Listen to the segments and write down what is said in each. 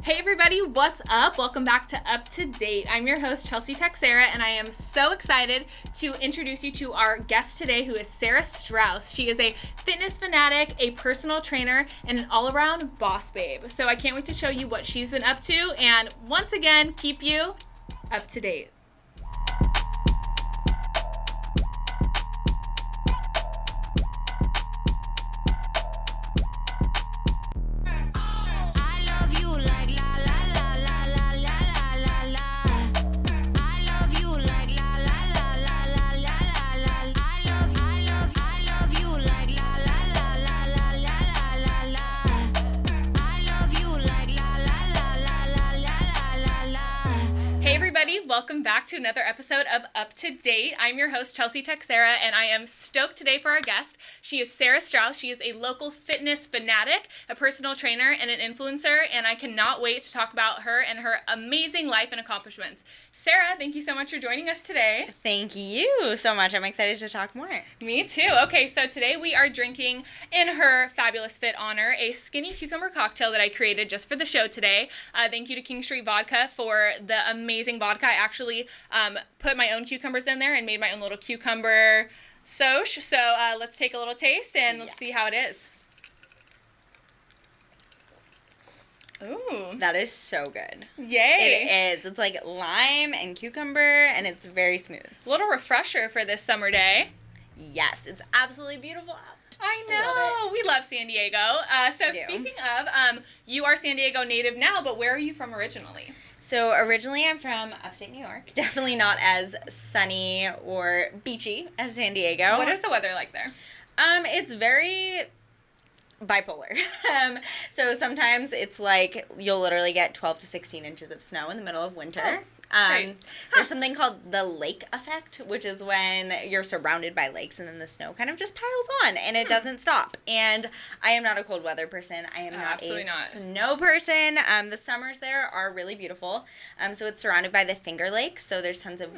Hey everybody, what's up? Welcome back to Up to Date. I'm your host, Chelsea Texera, and I am so excited to introduce you to our guest today, who is Sarah Strauss. She is a fitness fanatic, a personal trainer, and an all-around boss babe. So I can't wait to show you what she's been up to, and once again, keep you up to date. Welcome back to another episode of Up to Date. I'm your host, Chelsea Texera, and I am stoked today for our guest. She is Sarah Strauss. She is a local fitness fanatic, a personal trainer, and an influencer, and I cannot wait to talk about her and her amazing life and accomplishments. Sarah, thank you so much for joining us today. Thank you so much. I'm excited to talk more. Me too. Okay, so today we are drinking, in her fabulous fit honor, a skinny cucumber cocktail that I created just for the show today. Thank you to King Street Vodka for the amazing vodka. I actually put my own cucumbers in there and made my own little cucumber soch. So let's take a little taste and let's see how it is. Ooh. That is so good. Yay. It is. It's like lime and cucumber, and it's very smooth. A little refresher for this summer day. Yes, it's absolutely beautiful out. I know. We love San Diego. So speaking of, you are San Diego native now, but where are you from originally? So originally I'm from upstate New York. Definitely not as sunny or beachy as San Diego. What is the weather like there? It's very bipolar. So sometimes it's like you'll literally get 12 to 16 inches of snow in the middle of winter. There's something called the lake effect, which is when you're surrounded by lakes and then the snow kind of just piles on and it doesn't stop. And I am not a cold weather person. I am not a snow person. The summers there are really beautiful. So it's surrounded by the Finger Lakes. So there's tons of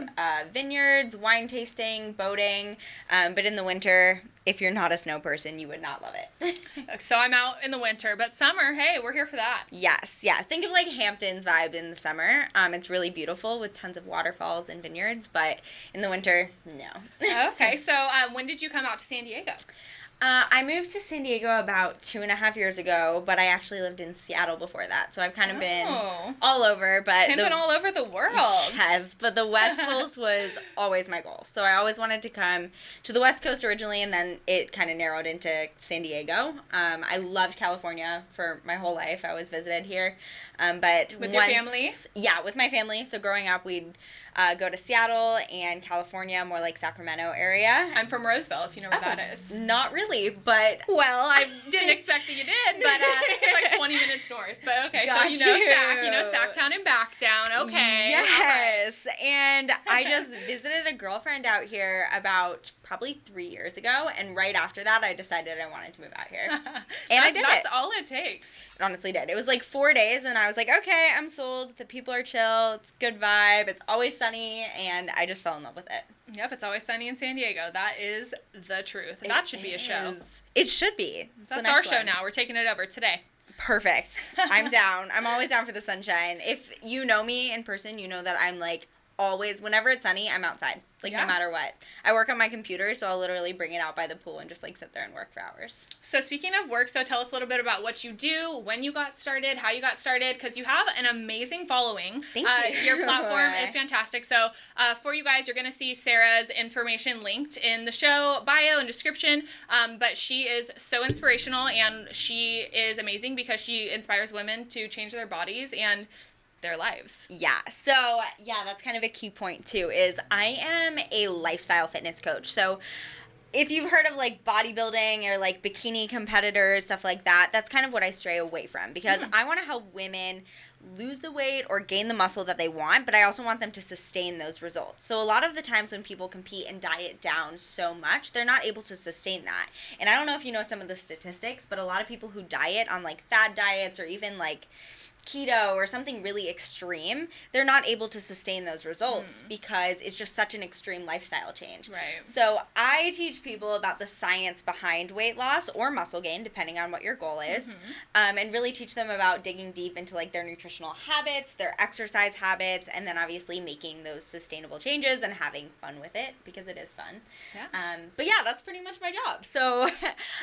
vineyards, wine tasting, boating. But in the winter, if you're not a snow person, you would not love it. So I'm out in the winter, but summer, hey, we're here for that. Yes, yeah. Think of like Hamptons vibe in the summer. It's really beautiful with tons of waterfalls and vineyards, but in the winter, no. Okay, so when did you come out to San Diego? I moved to San Diego about 2.5 years ago, but I actually lived in Seattle before that, so I've kind of been all over. But been all over the world. Yes, but the West Coast was always my goal. So I always wanted to come to the West Coast originally, and then it kind of narrowed into San Diego. I loved California for my whole life. I always visited here. But with your family? Yeah, with my family. So growing up, we'd go to Seattle and California, more like Sacramento area. I'm from Roseville, if you know where that is. Not really, but... Well, I didn't expect that you did, but it's like 20 minutes north. But okay, so you know Sacktown and Backtown. Okay. Yes, and I just visited a girlfriend out here about probably 3 years ago, and right after that, I decided I wanted to move out here. And I did That's all it takes. It honestly did. It was like 4 days, and I was like, okay, I'm sold. The people are chill. It's good vibe. It's always sunny, and I just fell in love with it. Yep, it's always sunny in San Diego. That is the truth. That should be a show. It should be. That's our show now. We're taking it over today. Perfect. I'm down. I'm always down for the sunshine. If you know me in person, you know that I'm like always, whenever it's sunny, I'm outside. Like, no matter what. I work on my computer, so I'll literally bring it out by the pool and just, like, sit there and work for hours. So, speaking of work, so tell us a little bit about what you do, when you got started, how you got started, because you have an amazing following. Thank you. Your platform is fantastic. So, for you guys, you're going to see Sarah's information linked in the show bio and description, but she is so inspirational, and she is amazing because she inspires women to change their bodies and their lives. Yeah. So, that's kind of a key point too, is I am a lifestyle fitness coach. So, if you've heard of like bodybuilding or like bikini competitors, stuff like that, that's kind of what I stray away from, because I want to help women lose the weight or gain the muscle that they want, but I also want them to sustain those results. So a lot of the times when people compete and diet down so much, they're not able to sustain that. And I don't know if you know some of the statistics, but a lot of people who diet on like fad diets or even like keto or something really extreme, they're not able to sustain those results because it's just such an extreme lifestyle change. Right. So I teach people about the science behind weight loss or muscle gain, depending on what your goal is, and really teach them about digging deep into like their nutritional habits, their exercise habits, and then obviously making those sustainable changes and having fun with it, because it is fun. Yeah. But yeah, that's pretty much my job. So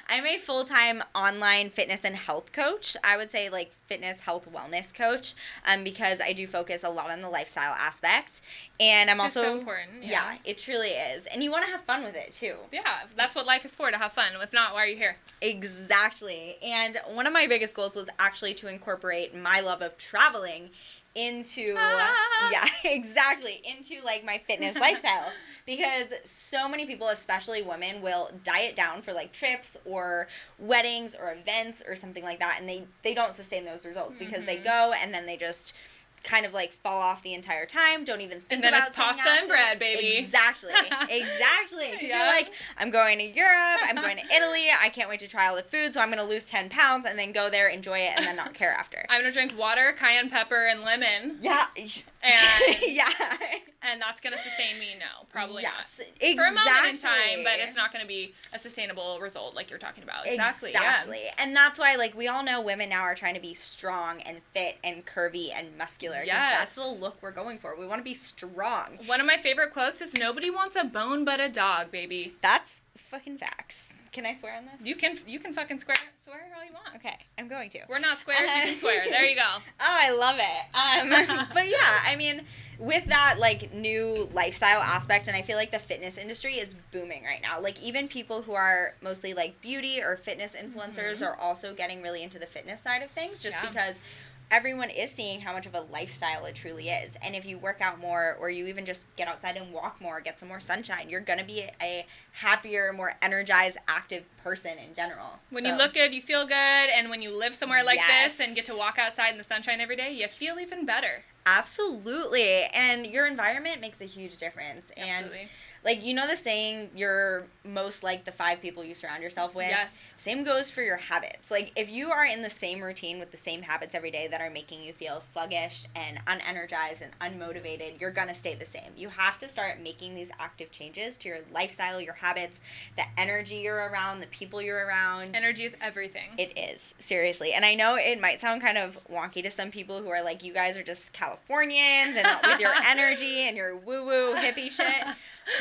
I'm a full-time online fitness and health coach. I would say like fitness, health, wellness coach, because I do focus a lot on the lifestyle aspect, and I'm also so important. Yeah, it truly is, and you want to have fun with it too. Yeah, that's what life is for, to have fun. If not, why are you here? Exactly. And one of my biggest goals was actually to incorporate my love of traveling into into like my fitness lifestyle, because so many people, especially women, will diet down for like trips or weddings or events or something like that, and they don't sustain those results because they go and then they just kind of like fall off the entire time, don't even think about it. And then it's pasta and bread, baby. Exactly. Because you're like, I'm going to Europe, I'm going to Italy, I can't wait to try all the food, so I'm going to lose 10 pounds and then go there, enjoy it, and then not care after. I'm going to drink water, cayenne pepper, and lemon. Yeah. And, yeah. And that's going to sustain me? No, probably not. Exactly. For a moment in time, but it's not going to be a sustainable result like you're talking about. Exactly. Yeah. And that's why, like, we all know women now are trying to be strong and fit and curvy and muscular. Yes. That's the look we're going for. We want to be strong. One of my favorite quotes is, "Nobody wants a bone but a dog, baby." That's fucking facts. Can I swear on this? You can fucking swear all you want. Okay, I'm going to. We're not squares, you can swear. There you go. Oh, I love it. But yeah, I mean, with that like new lifestyle aspect, and I feel like the fitness industry is booming right now. Like even people who are mostly like beauty or fitness influencers are also getting really into the fitness side of things, just because everyone is seeing how much of a lifestyle it truly is. And if you work out more, or you even just get outside and walk more, get some more sunshine, you're going to be a happier, more energized, active person in general. When you look good, you feel good. And when you live somewhere like this and get to walk outside in the sunshine every day, you feel even better. Absolutely. And your environment makes a huge difference. Absolutely. And like, you know the saying, you're most like the 5 people you surround yourself with? Yes. Same goes for your habits. Like, if you are in the same routine with the same habits every day that are making you feel sluggish and unenergized and unmotivated, you're going to stay the same. You have to start making these active changes to your lifestyle, your habits, the energy you're around, the people you're around. Energy is everything. It is. Seriously. And I know it might sound kind of wonky to some people who are like, you guys are just Californians and with your energy and your woo-woo hippie shit.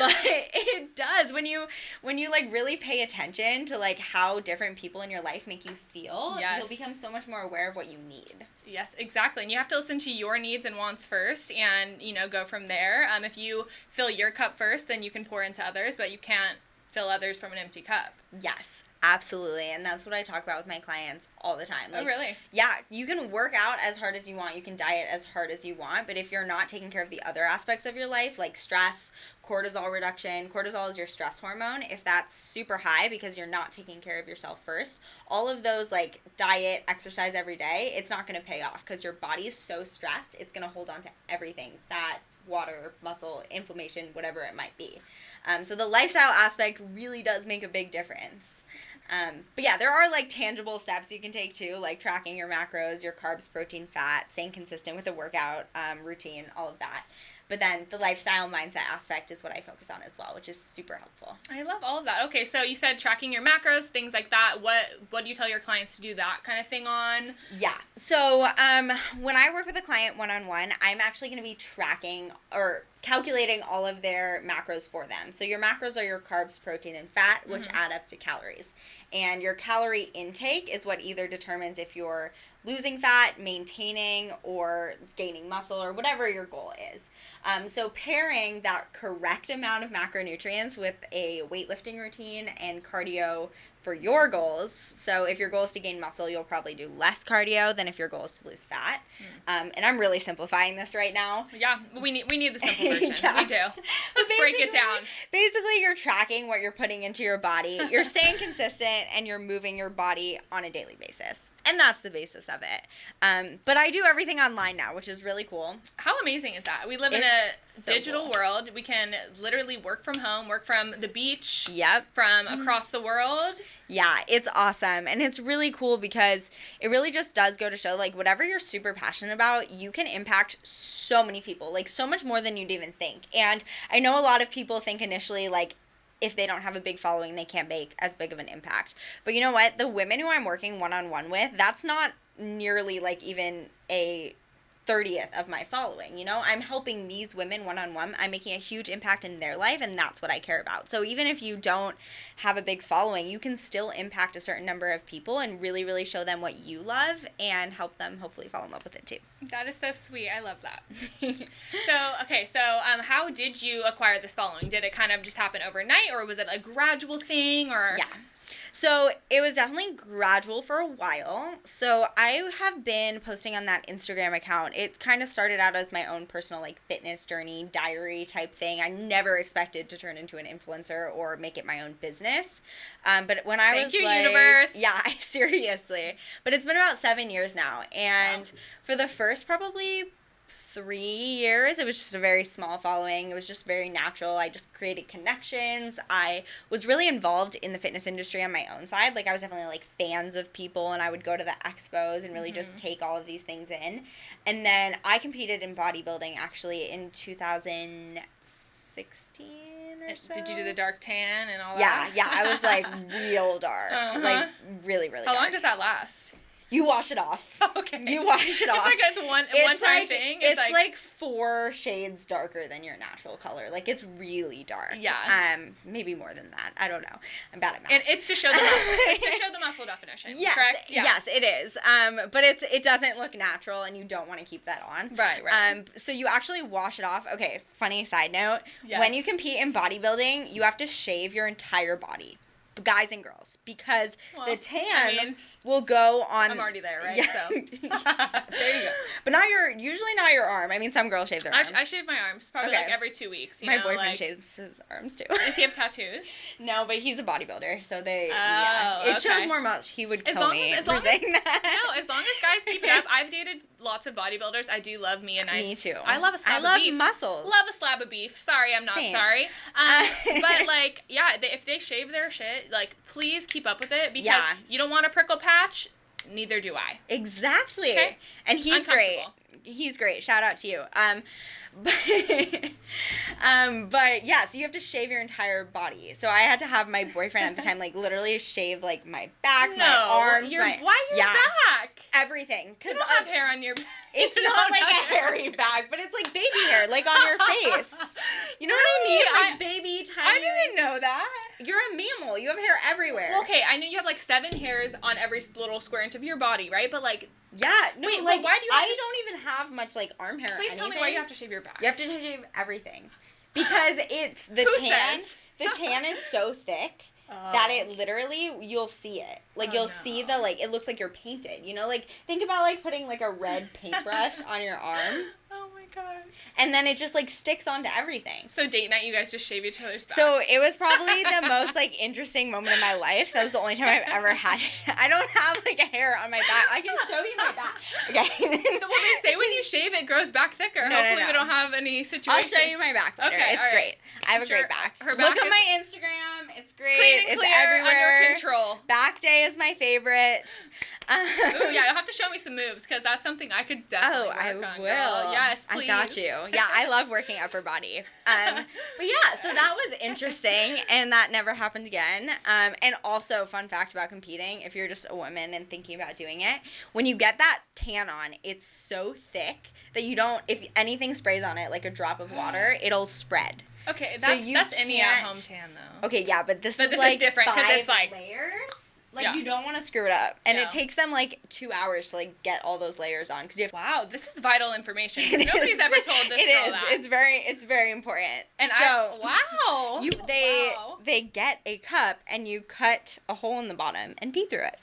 But it does. When you like really pay attention to like how different people in your life make you feel, you'll become so much more aware of what you need. Yes, exactly. And you have to listen to your needs and wants first and, go from there. If you fill your cup first, then you can pour into others, but you can't fill others from an empty cup. Yes, absolutely. And that's what I talk about with my clients all the time. Like, oh, really? Yeah, you can work out as hard as you want. You can diet as hard as you want. But if you're not taking care of the other aspects of your life, like stress, cortisol reduction, cortisol is your stress hormone. If that's super high because you're not taking care of yourself first, all of those like diet, exercise every day, it's not going to pay off because your body is so stressed. It's going to hold on to everything, fat, water, muscle, inflammation, whatever it might be. So the lifestyle aspect really does make a big difference. But yeah, there are like tangible steps you can take too, like tracking your macros, your carbs, protein, fat, staying consistent with a workout routine, all of that. But then the lifestyle mindset aspect is what I focus on as well, which is super helpful. I love all of that. Okay, so you said tracking your macros, things like that. What do you tell your clients to do that kind of thing on? Yeah. So when I work with a client one-on-one, I'm actually going to be tracking or calculating all of their macros for them. So your macros are your carbs, protein, and fat, which add up to calories. And your calorie intake is what either determines if you're losing fat, maintaining, or gaining muscle, or whatever your goal is. So pairing that correct amount of macronutrients with a weightlifting routine and cardio for your goals. So if your goal is to gain muscle, you'll probably do less cardio than if your goal is to lose fat. And I'm really simplifying this right now. Yeah, we need the simple version. Yes. We do. Let's break it down. Basically, you're tracking what you're putting into your body. You're staying consistent, and you're moving your body on a daily basis. And that's the basis of it. But I do everything online now, which is really cool. How amazing is that? We live in a digital world. We can literally work from home, work from the beach, from across the world. Yeah, it's awesome. And it's really cool because it really just does go to show, like, whatever you're super passionate about, you can impact so many people, like, so much more than you'd even think. And I know a lot of people think initially, like, if they don't have a big following, they can't make as big of an impact. But you know what? The women who I'm working one-on-one with, that's not nearly, like, even a 30th of my following, you know? I'm helping these women one-on-one. I'm making a huge impact in their life, and that's what I care about. So even if you don't have a big following, you can still impact a certain number of people and really, really show them what you love and help them hopefully fall in love with it too. That is so sweet. I love that. So how did you acquire this following? Did it kind of just happen overnight, or was it a gradual thing, or? Yeah. So it was definitely gradual for a while. So I have been posting on that Instagram account. It kind of started out as my own personal, like, fitness journey, diary type thing. I never expected to turn into an influencer or make it my own business. But when I was like, universe. Yeah, seriously. But it's been about 7 years now. And for the first probably 3 years, it was just a very small following. It was just very natural. I just created connections. I was really involved in the fitness industry on my own side. Like, I was definitely, like, fans of people, and I would go to the expos and really just take all of these things in. And then I competed in bodybuilding actually in 2016 or so. Did you do the dark tan and all that? Yeah, I was, like, real dark. Like, really, really dark. How long does that last? You wash it off. Okay. You wash it off. It's like one time thing. It's like 4 shades darker than your natural color. Like, it's really dark. Yeah. Maybe more than that. I don't know. I'm bad at math. And it's to show the muscle definition. Yes. Correct? Yeah. Yes, it is. But it doesn't look natural, and you don't want to keep that on. Right. So you actually wash it off. Okay, funny side note. Yes. When you compete in bodybuilding, you have to shave your entire body. Guys and girls, because the tan will go on. I'm already there, right? Yeah. So there you go. But usually not your arm. I mean, some girls shave their arms. I shave my arms probably like every 2 weeks. My boyfriend shaves his arms too. Does he have tattoos? No, but he's a bodybuilder, so they. It shows more muscle. He would kill me for saying that. No, as long as guys keep it up. I've dated lots of bodybuilders. I do love me a nice. Me too. I love a slab of beef. I love muscles. Love a slab of beef. Sorry, I'm not sorry. But like, yeah, if they shave their shit, like, please keep up with it, because you don't want a prickle patch. Neither do I. Exactly. Okay? And he's great. He's great. Shout out to you. But yeah, so you have to shave your entire body. So I had to have my boyfriend at the time, like, literally shave, like, my back, my arms, why your back? Everything. You don't have hair on your back. It's not like a hairy back, but it's like baby hair, like on your face. You know what I mean? Like baby tiny. I didn't know that. You're a mammal. You have hair everywhere. Well, okay, I know you have like 7 hairs on every little square inch of your body, right? But like, yeah, no, wait, like, why do you? I don't even have much like arm hair. Please tell me why you have to shave your back. You have to shave everything, because it's the tan. The tan is so thick. That it literally, you'll see it. Like, you'll see the, like, it looks like you're painted, you know? Like, think about, like, putting, like, a red paintbrush on your arm. Oh, my gosh. And then it just, like, sticks onto everything. So, date night, you guys just shave each other's back. So, it was probably the most, like, interesting moment of my life. That was the only time I've ever had it. I don't have, like, a hair on my back. I can show you my back. Okay. Well, they say when you shave, it grows back thicker. No, Hopefully, we don't have any situation. I'll show you my back later. Okay, it's great. I have a great back. Her back Look at my Instagram. It's great. Clean and clear, everywhere. under control. Back day is my favorite. Ooh, yeah, you'll have to show me some moves, because that's something I could definitely work on. I will. Girl. Yes, please. I got you. Yeah, I love working upper body. But yeah, so that was interesting, and that never happened again. And also, fun fact about competing, if you're just a woman and thinking about doing it, when you get that tan on, it's so thick that you don't, if anything sprays on it, like a drop of water, it'll spread. Okay, that's any at-home tan, though. Okay, yeah, but this is like different, 'cause it's like layers. Like, you don't want to screw it up. And it takes them, like, 2 hours to, like, get all those layers on. Cause you have wow, this is vital information. Nobody's ever told this girl that. It's very important. And wow. They get a cup, and you cut a hole in the bottom and pee through it.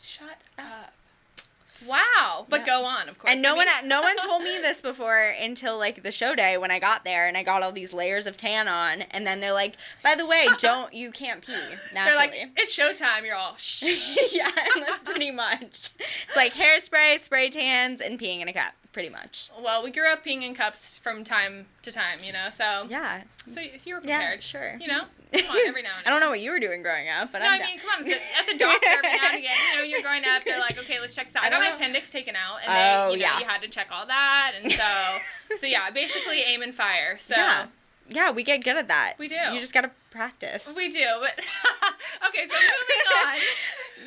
Shut up. Wow. But go on, of course. And no one told me this before until, like, the show day when I got there and I got all these layers of tan on. And then they're like, by the way, you can't pee naturally. They're like, it's showtime. You're all, shh. Yeah, pretty much. It's like hairspray, spray tans, and peeing in a cup, pretty much. Well, we grew up peeing in cups from time to time, so. Yeah. So you were prepared. Yeah, sure. Come on, every now and then. I don't know what you were doing growing up, but no, I mean, come on, at the doctor every now and again, when you're growing up, they're like, okay, let's check this out. I got my appendix taken out, and you had to check all that, and so yeah, basically aim and fire, so. Yeah, we get good at that. We do. You just gotta practice. We do, but, okay, so moving on.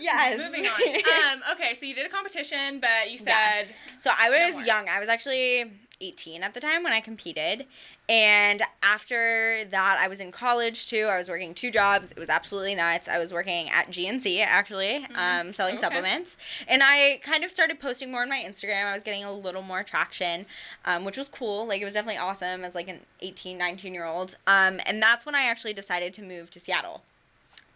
Yes. Moving on. Okay, so you did a competition, but you said. Yeah. So I was young. I was actually 18 at the time when I competed. And after that, I was in college too. I was working 2 jobs. It was absolutely nuts. I was working at GNC actually, selling supplements. And I kind of started posting more on my Instagram. I was getting a little more traction, which was cool. Like, it was definitely awesome as like an 18, 19-year-old. And that's when I actually decided to move to Seattle.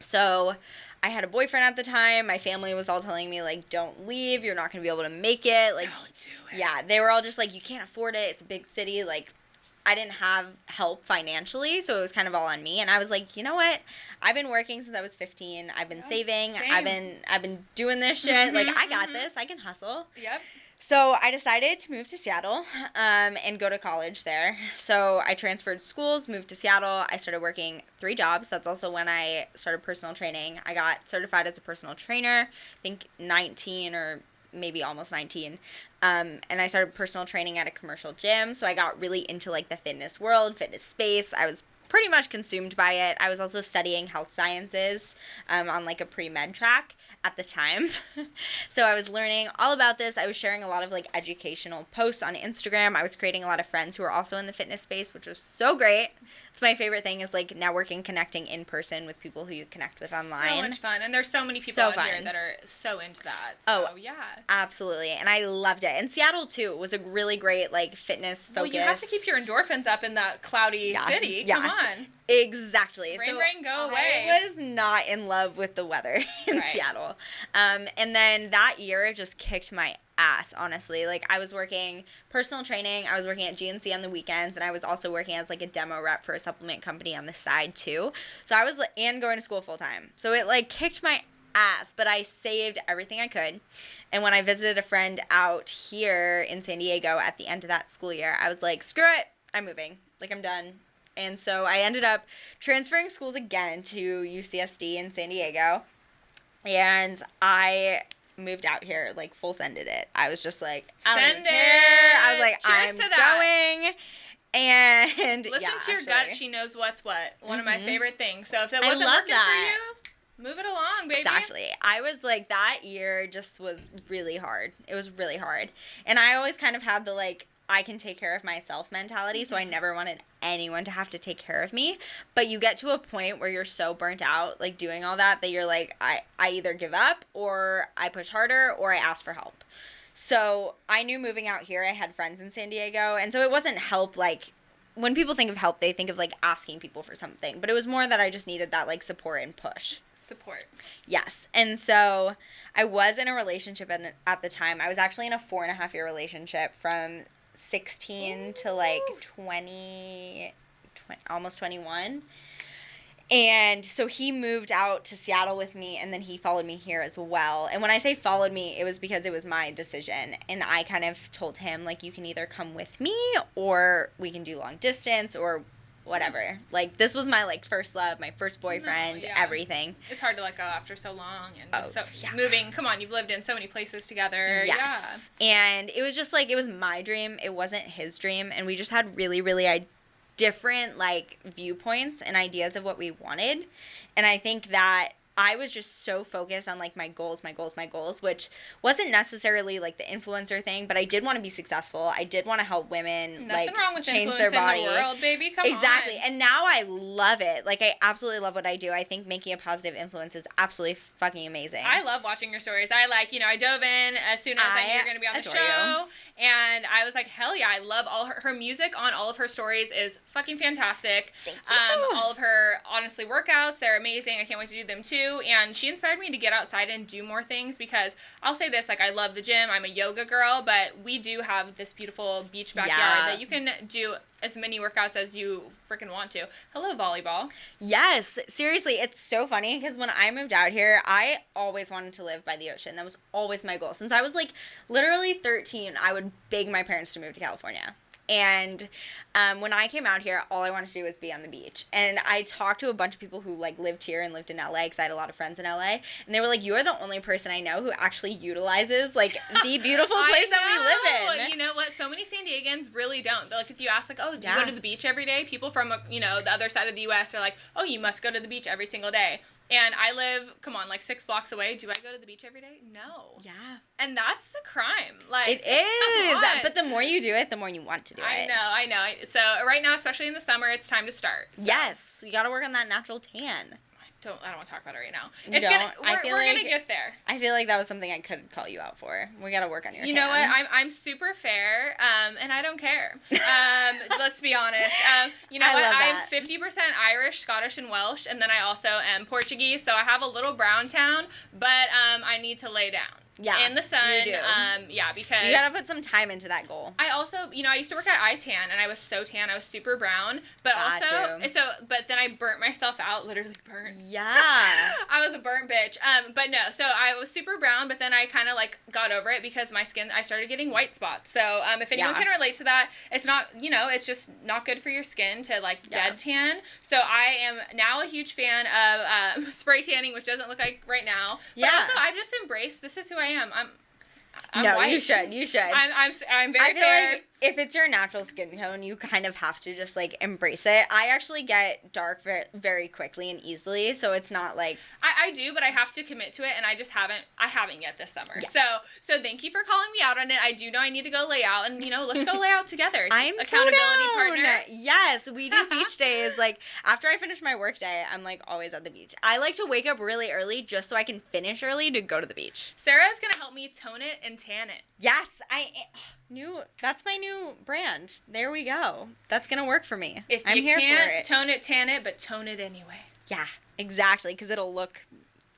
So I had a boyfriend at the time. My family was all telling me, like, don't leave. You're not going to be able to make it. Like, don't do it. Yeah, they were all just like, you can't afford it. It's a big city. Like, I didn't have help financially, so it was kind of all on me. And I was like, you know what? I've been working since I was 15. I've been saving. Same. I've been doing this shit. Like, I got this. I can hustle. Yep. So I decided to move to Seattle and go to college there. So I transferred schools, moved to Seattle. I started working 3 jobs. That's also when I started personal training. I got certified as a personal trainer, I think 19 or maybe almost 19. And I started personal training at a commercial gym. So I got really into, like, the fitness world, fitness space. I was pretty much consumed by it. I was also studying health sciences on, like, a pre-med track at the time. So I was learning all about this. I was sharing a lot of, like, educational posts on Instagram. I was creating a lot of friends who were also in the fitness space, which was so great. It's my favorite thing is, like, networking, connecting in person with people who you connect with online. So much fun. And there's so many people out here that are so into that. So, yeah. Absolutely. And I loved it. And Seattle, too, was a really great, like, fitness focus. Well, you have to keep your endorphins up in that cloudy city. Come on. Exactly. Rain, go away. I was not in love with the weather in Seattle. And then that year, it just kicked my ass, honestly. Like, I was working personal training. I was working at GNC on the weekends, and I was also working as, like, a demo rep for a supplement company on the side, too. So I was, and going to school full-time. So it, like, kicked my ass, but I saved everything I could. And when I visited a friend out here in San Diego at the end of that school year, I was like, screw it, I'm moving. Like, I'm done. And so I ended up transferring schools again to UCSD in San Diego. And I moved out here, like, full sended it. I was just like, I don't even care. I was like, I'm going. And listen to your gut. She knows what's what. One of my favorite things. So if it wasn't working for you, move it along, baby. Exactly. I was like, that year just was really hard. It was really hard. And I always kind of had the, like, I can take care of myself mentality, so I never wanted anyone to have to take care of me. But you get to a point where you're so burnt out, like, doing all that you're like, I either give up, or I push harder, or I ask for help. So I knew moving out here, I had friends in San Diego, and so it wasn't help, like, when people think of help, they think of, like, asking people for something. But it was more that I just needed that, like, support and push. Support. Yes. And so I was in a relationship at the time. I was actually in a 4.5-year relationship from 16 to like 20, almost 21. And so he moved out to Seattle with me, and then he followed me here as well. And when I say followed me, it was because it was my decision. And I kind of told him, like, you can either come with me, or we can do long distance, or whatever. Like, this was my, like, first love, my first boyfriend, everything. It's hard to let go after so long, and moving. Come on, you've lived in so many places together. Yes. Yeah. And it was just, like, it was my dream. It wasn't his dream. And we just had really, really different, like, viewpoints and ideas of what we wanted. And I think that I was just so focused on, like, my goals, which wasn't necessarily, like, the influencer thing, but I did want to be successful. I did want to help women, Nothing wrong with change their body. In the world, baby. Come on. Exactly. And now I love it. Like, I absolutely love what I do. I think making a positive influence is absolutely fucking amazing. I love watching your stories. I dove in as soon as I knew you were going to be on the show. And I was like, hell yeah, I love all her music on all of her stories is fucking fantastic. Thank you. All of her, honestly, workouts, they're amazing. I can't wait to do them too. And she inspired me to get outside and do more things because I'll say this, like, I love the gym. I'm a yoga girl, but we do have this beautiful beach backyard that you can do as many workouts as you freaking want to. Hello, volleyball. Yes, seriously, it's so funny because when I moved out here, I always wanted to live by the ocean. That was always my goal. Since I was like literally 13, I would beg my parents to move to California. And when I came out here, all I wanted to do was be on the beach. And I talked to a bunch of people who like lived here and lived in LA because I had a lot of friends in LA. And they were like, "You are the only person I know who actually utilizes like the beautiful place that we live in." You know what? So many San Diegans really don't. Like if you ask like, "Oh, do you go to the beach every day?" People from the other side of the U.S. are like, "Oh, you must go to the beach every single day." And I live, like 6 blocks away. Do I go to the beach every day? No. Yeah. And that's a crime. Like it is. But the more you do it, the more you want to do it. I know. So right now, especially in the summer, it's time to start. So. Yes. You got to work on that natural tan. I don't want to talk about it right now. We're gonna get there. I feel like that was something I could call you out for. We gotta work on your tan. You know what? I'm super fair, and I don't care. Let's be honest. You know what? I'm 50% Irish, Scottish, and Welsh, and then I also am Portuguese, so I have a little brown town, but I need to lay down. Yeah, in the sun. You do. Because you gotta put some time into that goal. I also, I used to work at iTan, and I was so tan. I was super brown, but but then I burnt myself out. Literally burnt. Yeah. I was a burnt bitch. But no, so I was super brown, but then I kind of like got over it because my skin, I started getting white spots. So if anyone can relate to that, it's not, it's just not good for your skin to like dead tan. So I am now a huge fan of spray tanning, which doesn't look like right now. But also I've just embraced, this is who I am. I'm no, white. you should. I'm very fair. Like if it's your natural skin tone, you kind of have to just like embrace it. I actually get dark very, very quickly and easily, so it's not like I do, but I have to commit to it, and I haven't yet this summer. Yeah. So thank you for calling me out on it. I do know I need to go lay out, and let's go lay out together. I'm accountability partner. Yes, we do beach days. Like after I finish my work day, I'm like always at the beach. I like to wake up really early just so I can finish early to go to the beach. Sarah's gonna help me tone it and tan it. Yes, that's my new brand. There we go. That's gonna work for me. If I'm here for it. Tone it, tan it, but tone it anyway. Yeah, exactly, because it'll look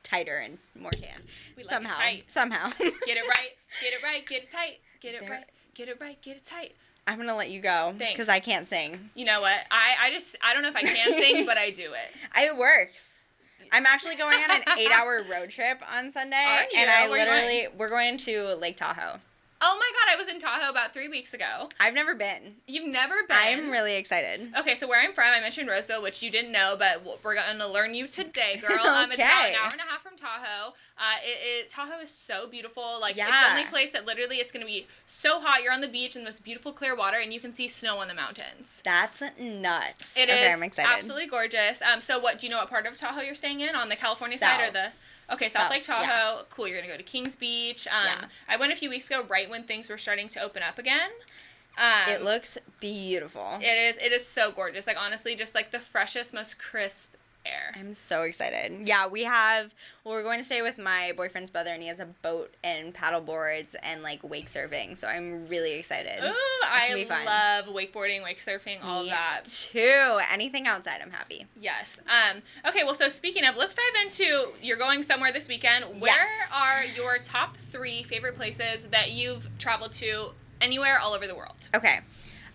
tighter and more tan. We like it tight. Somehow. Get it right. Get it right. Get it tight. Get it right. Get it right. Get it tight. I'm gonna let you go. Thanks. Because I can't sing. You know what? I don't know if I can sing, but I do it. It works. I'm actually going on an 8-hour road trip on Sunday. Are you? And we're going to Lake Tahoe. Oh my God, I was in Tahoe about 3 weeks ago. I've never been. You've never been? I'm really excited. Okay, so where I'm from, I mentioned Roseville, which you didn't know, but we're going to learn you today, girl. Okay. It's about an hour and a half from Tahoe. Tahoe is so beautiful. Like, it's the only place that literally it's going to be so hot. You're on the beach in this beautiful clear water, and you can see snow on the mountains. That's nuts. It is I'm excited. Absolutely gorgeous. So do you know what part of Tahoe you're staying in? On the California side or the... Okay, South Lake Tahoe. Yeah. Cool. You're going to go to Kings Beach. I went a few weeks ago right when things were starting to open up again. It looks beautiful. It is so gorgeous. Like, honestly, just like the freshest, most crisp air. I'm so excited. Yeah, we're going to stay with my boyfriend's brother, and he has a boat and paddle boards and like wake surfing. So I'm really excited. Ooh, I love wakeboarding, wake surfing, all of that. Too. Anything outside, I'm happy. Yes. Okay, well, so speaking of, let's dive into, you're going somewhere this weekend. Where are your top 3 favorite places that you've traveled to anywhere all over the world? Okay.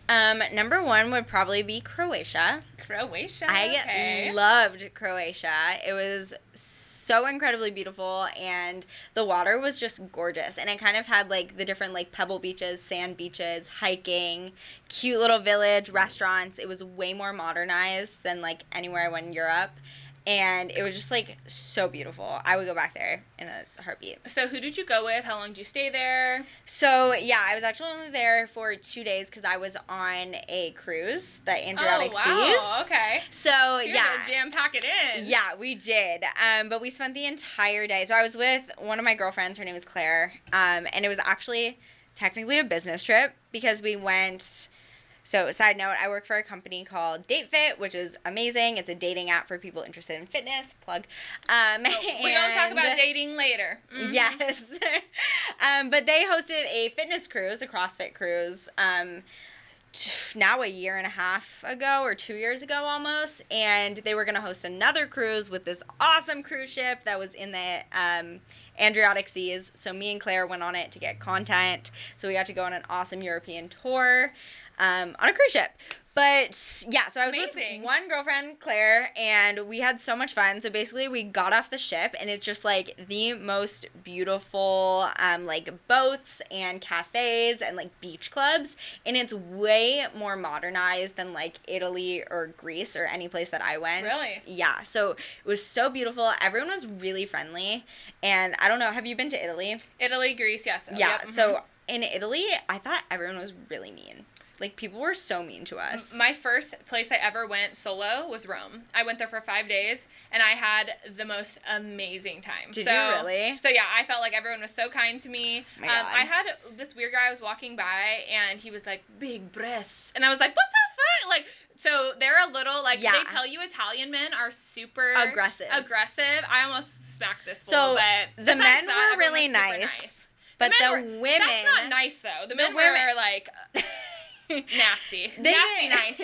Number 1 would probably be Croatia. I loved Croatia. It was so incredibly beautiful, and the water was just gorgeous. And it kind of had like the different like pebble beaches, sand beaches, hiking, cute little village, restaurants. It was way more modernized than like anywhere I went in Europe. And it was just, like, so beautiful. I would go back there in a heartbeat. So who did you go with? How long did you stay there? So, yeah, I was actually only there for 2 days because I was on a cruise, the Adriatic Seas. Oh, wow. Okay. So, you had to jam-pack it in. Yeah, we did. But we spent the entire day. So I was with one of my girlfriends. Her name was Claire. And it was actually technically a business trip because we went So, side note, I work for a company called DateFit, which is amazing. It's a dating app for people interested in fitness. Plug. We're going to talk about dating later. Mm-hmm. Yes. But they hosted a fitness cruise, a CrossFit cruise, now a year and a half ago or 2 years ago almost. And they were going to host another cruise with this awesome cruise ship that was in the Adriatic Seas. So me and Claire went on it to get content. So we got to go on an awesome European tour. On a cruise ship. But, yeah, so I was with one girlfriend, Claire, and we had so much fun. So, basically, we got off the ship, and it's just, like, the most beautiful, like, boats and cafes and, like, beach clubs. And it's way more modernized than, like, Italy or Greece or any place that I went. Really? Yeah, so it was so beautiful. Everyone was really friendly. And, I don't know, have you been to Italy? Italy, Greece, yes. Yeah, yep. Mm-hmm. So, in Italy, I thought everyone was really mean. Like, people were so mean to us. My first place I ever went solo was Rome. I went there for 5 days, and I had the most amazing time. Did you really? So, yeah, I felt like everyone was so kind to me. Oh my God. I had this weird guy I was walking by, and he was like, big breasts. And I was like, what the fuck? Like, so they're a little, like, they tell you Italian men are super aggressive. I almost smacked this fool, so but the men were really nice. But the women... That's not nice, though. The men were, like... Nasty. Nasty and nice.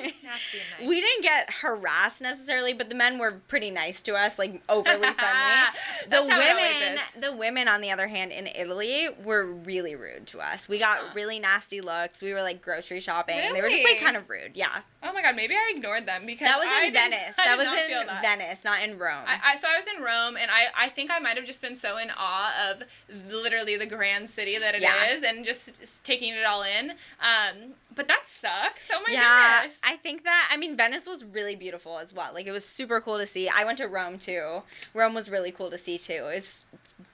We didn't get harassed necessarily, but the men were pretty nice to us, like overly friendly. The women, on the other hand, in Italy were really rude to us. We got really nasty looks. We were like grocery shopping. Really? They were just like kind of rude. Yeah. Oh my God, maybe I ignored them because that was in Venice. That was in Venice, not in Rome. So I was in Rome, and I think I might have just been so in awe of literally the grand city that it is, and just taking it all in. But that sucks. Oh my goodness. I think that, I mean, Venice was really beautiful as well. Like, it was super cool to see. I went to Rome, too. Rome was really cool to see, too. It's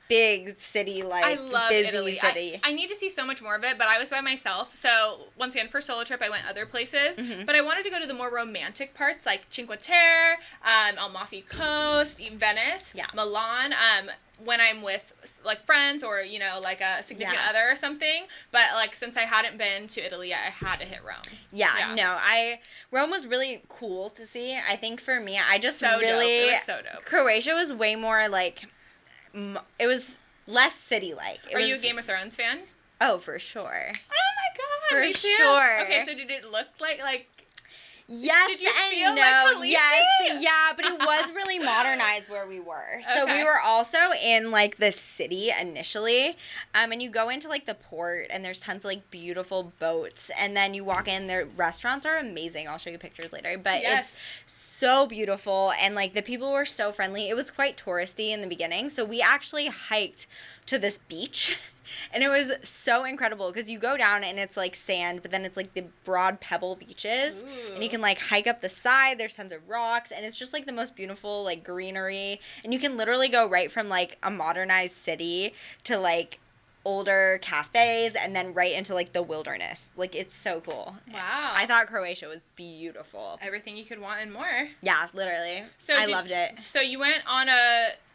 big city, like, I love busy Italy. city. I need to see so much more of it, but I was by myself. So, once again, for a solo trip, I went other places. Mm-hmm. But I wanted to go to the more romantic parts, like Cinque Terre, Amalfi Coast, even Venice, Milan. When I'm with, like, friends or, you know, like a significant other or something. But, like, since I hadn't been to Italy, I had to hit Rome. Rome was really cool to see. I think for me, I just so really... Dope. It was so dope. Croatia was way more, like... It was less city-like. Are you a Game of Thrones fan? Oh, for sure. Oh, my God. For sure. Okay, so did it look like... Yes Did you and feel no. like Khaleesi? Yes, yeah, but it was really modernized where we were. So we were also in, like, the city initially, and you go into, like, the port, and there's tons of, like, beautiful boats, and then you walk in, their restaurants are amazing. I'll show you pictures later, but it's so beautiful, and, like, the people were so friendly. It was quite touristy in the beginning, so we actually hiked to this beach. And it was so incredible because you go down and it's like sand, but then it's like the broad pebble beaches. Ooh. And you can like hike up the side. There's tons of rocks and it's just like the most beautiful like greenery. And you can literally go right from like a modernized city to like older cafes and then right into like the wilderness. Like it's so cool. Wow. I thought Croatia was beautiful. Everything you could want and more. Yeah, literally. So I loved it. So you went on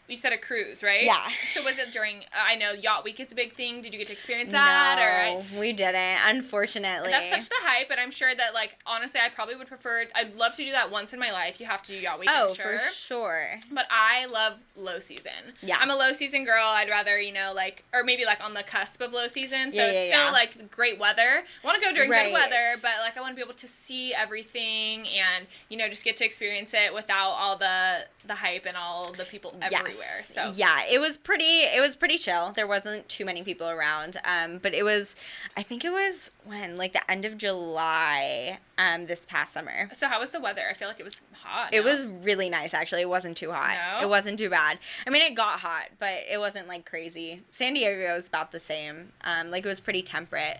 you said a cruise, right? Yeah. So was it during, I know Yacht Week is a big thing. Did you get to experience that? No, we didn't, unfortunately. That's such the hype, and I'm sure that, like, honestly, I probably would prefer, I'd love to do that once in my life. You have to do Yacht Week, I'm sure. Oh, for sure. But I love low season. Yeah. I'm a low season girl. I'd rather, you know, like, or maybe, like, on the cusp of low season. So it's still, like, great weather. I want to go during good weather, but, like, I want to be able to see everything and, you know, just get to experience it without all the hype and all the people everywhere. So yeah, it was pretty chill. There wasn't too many people around. But I think it was like the end of July, this past summer. So how was the weather? I feel like it was hot. It was really nice, actually. It wasn't too hot. No? It wasn't too bad. I mean, it got hot, but it wasn't like crazy. San Diego was about the same. Like it was pretty temperate.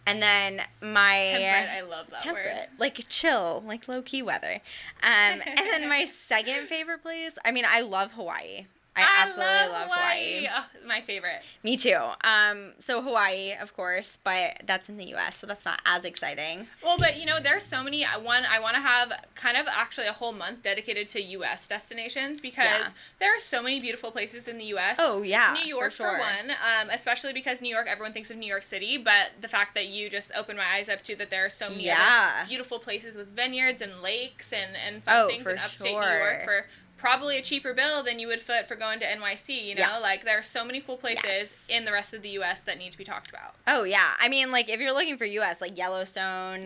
And then temperate, I love that word. Like chill, like low-key weather. And then my second favorite place, I mean, I love Hawaii. I absolutely love Hawaii. Oh, my favorite. Me too. So Hawaii, of course, but that's in the U.S., so that's not as exciting. Well, but there's so many. I want to have kind of actually a whole month dedicated to U.S. destinations because there are so many beautiful places in the U.S. Oh, yeah. New York, for one, especially because New York, everyone thinks of New York City, but the fact that you just opened my eyes up to that there are so many other beautiful places with vineyards and lakes and fun things in upstate New York for probably a cheaper bill than you would foot for going to NYC, Like, there are so many cool places in the rest of the U.S. that need to be talked about. Oh, yeah. I mean, like, if you're looking for U.S., like Yellowstone,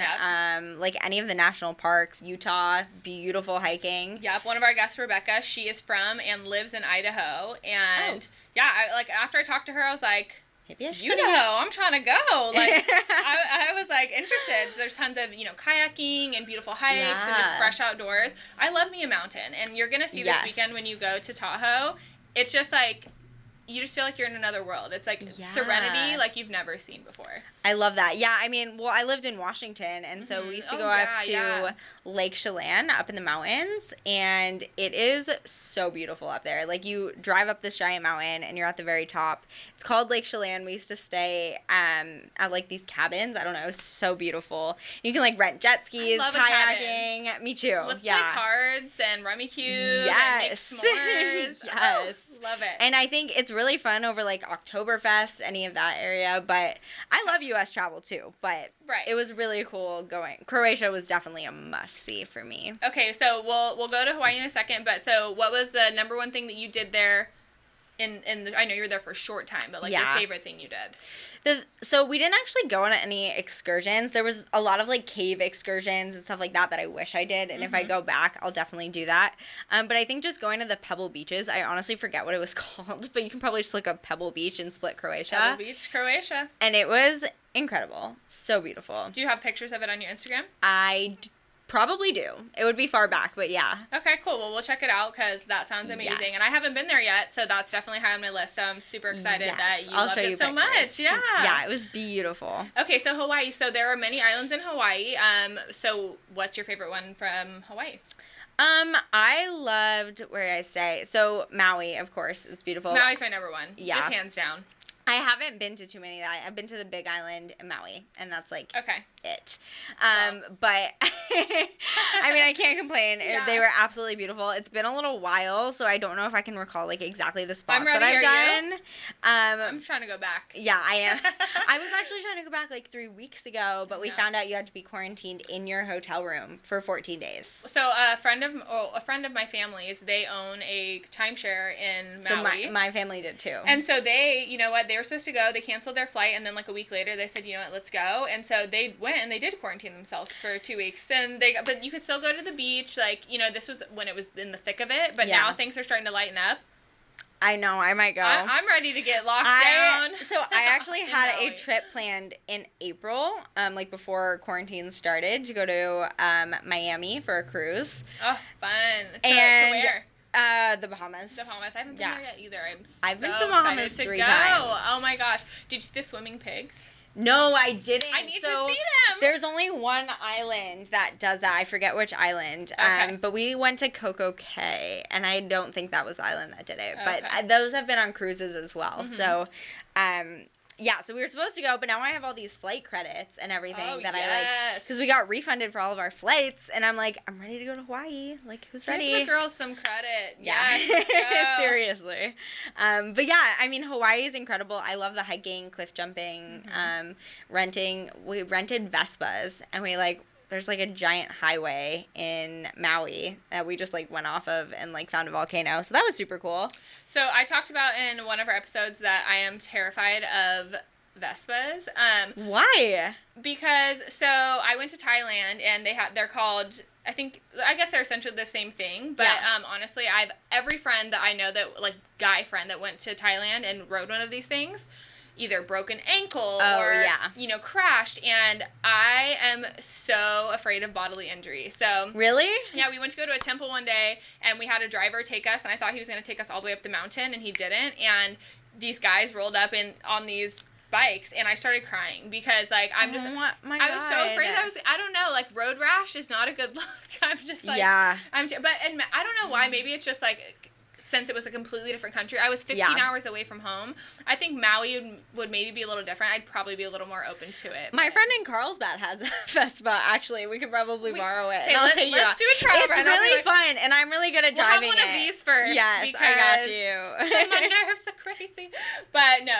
like any of the national parks, Utah, beautiful hiking. Yep. One of our guests, Rebecca, she is from and lives in Idaho. And, after I talked to her, I was like, Idaho, I'm trying to go. Like, I was, like, interested. There's tons of, kayaking and beautiful hikes and just fresh outdoors. I love me a mountain. And you're going to see this weekend when you go to Tahoe. It's just, like, you just feel like you're in another world. It's, like, serenity like you've never seen before. I love that. Yeah, I mean, well, I lived in Washington, and so we used to go up to Lake Chelan up in the mountains, and it is so beautiful up there. Like, you drive up this giant mountain, and you're at the very top. It's called Lake Chelan. We used to stay at, like, these cabins. I don't know. It was so beautiful. You can, like, rent jet skis, kayaking. Me too. Let's play cards and Rummy Cube and make s'mores. Yes. Oh, love it. And I think it's really fun over, like, Oktoberfest, any of that area, but I love U.S. travel too, but it was really cool going. Croatia was definitely a must-see for me. Okay, so we'll go to Hawaii in a second, but so what was the number one thing that you did there I know you were there for a short time, but like your favorite thing you did? So we didn't actually go on any excursions. There was a lot of like cave excursions and stuff like that I wish I did. And if I go back, I'll definitely do that. But I think just going to the Pebble Beaches, I honestly forget what it was called, but you can probably just look up Pebble Beach in Split, Croatia. Pebble Beach, Croatia. And it was incredible. So beautiful. Do you have pictures of it on your Instagram? I probably do. It would be far back, but yeah. Okay, cool. Well, we'll check it out because that sounds amazing. Yes. And I haven't been there yet, so that's definitely high on my list. So I'm super excited that you loved it so much. Yeah. Yeah, it was beautiful. Okay, so Hawaii. So there are many islands in Hawaii. So what's your favorite one from Hawaii? I loved where I stay. So Maui, of course, it's beautiful. Maui's my number one. Yeah. Just hands down. I haven't been to too many. I've been to the Big Island in Maui, and that's like it. But I mean, I can't complain. Yeah. They were absolutely beautiful. It's been a little while, so I don't know if I can recall like exactly the spots that I've done. I'm trying to go back. Yeah, I am. I was actually trying to go back like 3 weeks ago, but we found out you had to be quarantined in your hotel room for 14 days. So a friend of my family's, they own a timeshare in Maui. So my family did too. And so they, you know what, they were supposed to go. They canceled their flight, and then like a week later, they said, you know what, let's go. And so they went and they did quarantine themselves for 2 weeks. And but you could still go to the beach. Like, you know, this was when it was in the thick of it, but now things are starting to lighten up. I know, I might go. I'm ready to get locked down. So I actually had a trip planned in April, like before quarantine started, to go to Miami for a cruise. Oh, fun. To where? The Bahamas. The Bahamas. I haven't been there yet either. I've been to the Bahamas 3 times. Oh my gosh. Did you see the swimming pigs? No, I didn't. I need to see them. There's only one island that does that. I forget which island. Okay. But we went to Coco Cay, and I don't think that was the island that did it. Okay. But those have been on cruises as well. Mm-hmm. So, yeah, so we were supposed to go, but now I have all these flight credits and everything I like. Because we got refunded for all of our flights, and I'm like, I'm ready to go to Hawaii. Like, who's ready? Give the girls some credit. Yeah. Yes, seriously. But yeah, I mean, Hawaii is incredible. I love the hiking, cliff jumping, we rented Vespas, and there's like a giant highway in Maui that we just like went off of and like found a volcano. So that was super cool. So I talked about in one of our episodes that I am terrified of Vespas. Why? Because so I went to Thailand and they're called, I guess they're essentially the same thing, but honestly, I've every friend that I know that like guy friend that went to Thailand and rode one of these things either broke an ankle or, you know, crashed. And I am so afraid of bodily injury. So really? Yeah, we went to go to a temple one day and we had a driver take us, and I thought he was going to take us all the way up the mountain, and he didn't. And these guys rolled up on these bikes, and I started crying because like I'm just I was so afraid that I don't know, like road rash is not a good look. I'm just like but I don't know why, maybe it's just like since it was a completely different country. I was 15 hours away from home. I think Maui would maybe be a little different. I'd probably be a little more open to it. My friend in Carlsbad has a Vespa, actually. We could probably borrow it. Okay, let's do a trial It's run. really fun, and I'm really good at driving it. We'll have one of these first. Yes, I got you. My nerves are crazy. But no,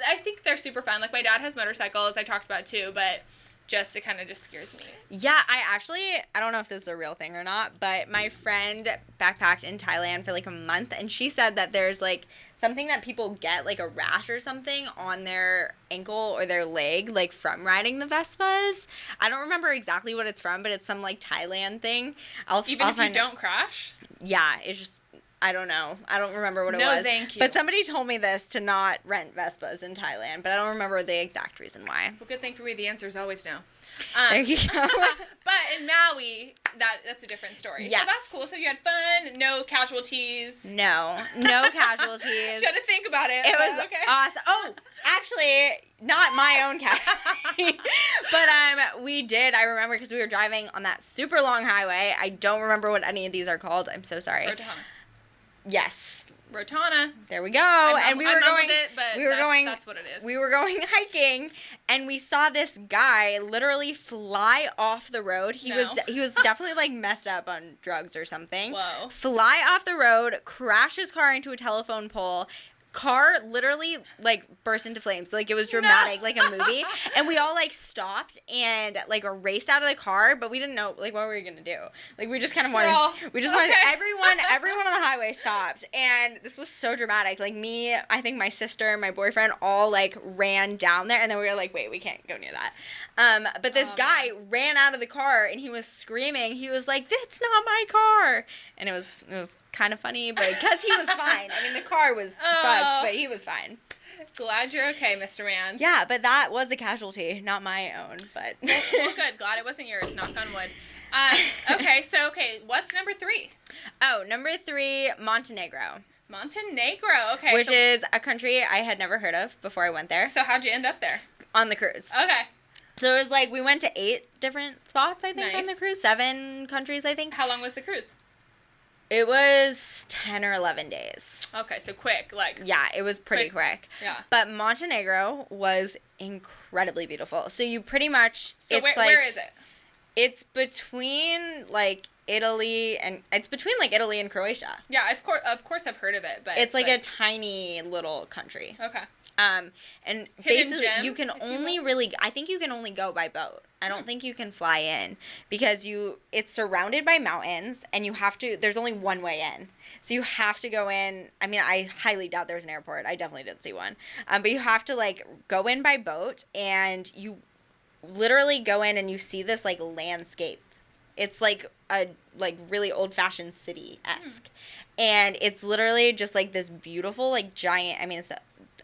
I think they're super fun. Like, my dad has motorcycles, I talked about too, but it kind of just scares me. Yeah, I don't know if this is a real thing or not, but my friend backpacked in Thailand for like a month, and she said that there's like something that people get, like a rash or something on their ankle or their leg, like from riding the Vespas. I don't remember exactly what it's from, but it's some like Thailand thing. If you don't crash? Yeah, it's just, I don't know. I don't remember what it was. No, thank you. But somebody told me this, to not rent Vespas in Thailand, but I don't remember the exact reason why. Well, good thing for me, the answer is always no. There you go. But in Maui, that's a different story. Yes. So that's cool. So you had fun, no casualties. No casualties. You had to think about it. It was okay. awesome. Oh, actually, not my own casualty. But we did, I remember, because we were driving on that super long highway. I don't remember what any of these are called. I'm so sorry. Rotana. Yes. Rotana. There we go. And we were going. That's what it is. We were going hiking, and we saw this guy literally fly off the road. He was definitely like messed up on drugs or something. Whoa. Fly off the road, crash his car into a telephone pole. Car literally like burst into flames. Like, it was dramatic, like a movie. And we all like stopped and like raced out of the car, but we didn't know like what we were gonna do. Like, we just kind of wanted everyone on the highway stopped, and this was so dramatic. Like, me, I think my sister, my boyfriend, all like ran down there, and then we were like, wait, we can't go near that. But this guy ran out of the car, and he was screaming. He was like, "That's not my car!" And it was kind of funny, but because he was fine. I mean, the car was fucked, but he was fine. Glad you're okay, Mr. Mans. Yeah, but that was a casualty, not my own. But well, good. Glad it wasn't yours. Knock on wood. Okay, what's number 3? Oh, number 3, Montenegro. Montenegro, okay. Which is a country I had never heard of before I went there. So how'd you end up there? On the cruise. Okay. So it was like, we went to 8 different spots, I think, Nice. on the cruise. 7 countries, I think. How long was the cruise? It was 10 or 11 days. Okay, so quick, like. Yeah, it was pretty quick. Yeah. But Montenegro was incredibly beautiful. So you pretty much, So where is it? It's between like Italy and Croatia. Yeah, of course I've heard of it, but it's like a tiny little country. Okay. And Hidden basically gem, you can only I think you can only go by boat. I don't think you can fly in, because it's surrounded by mountains, and there's only one way in. So you have to go in. I mean, I highly doubt there's an airport. I definitely didn't see one. But you have to like go in by boat, and you literally go in and you see this like landscape. It's like a really old-fashioned city-esque. And it's literally just like this beautiful like giant, I mean, it's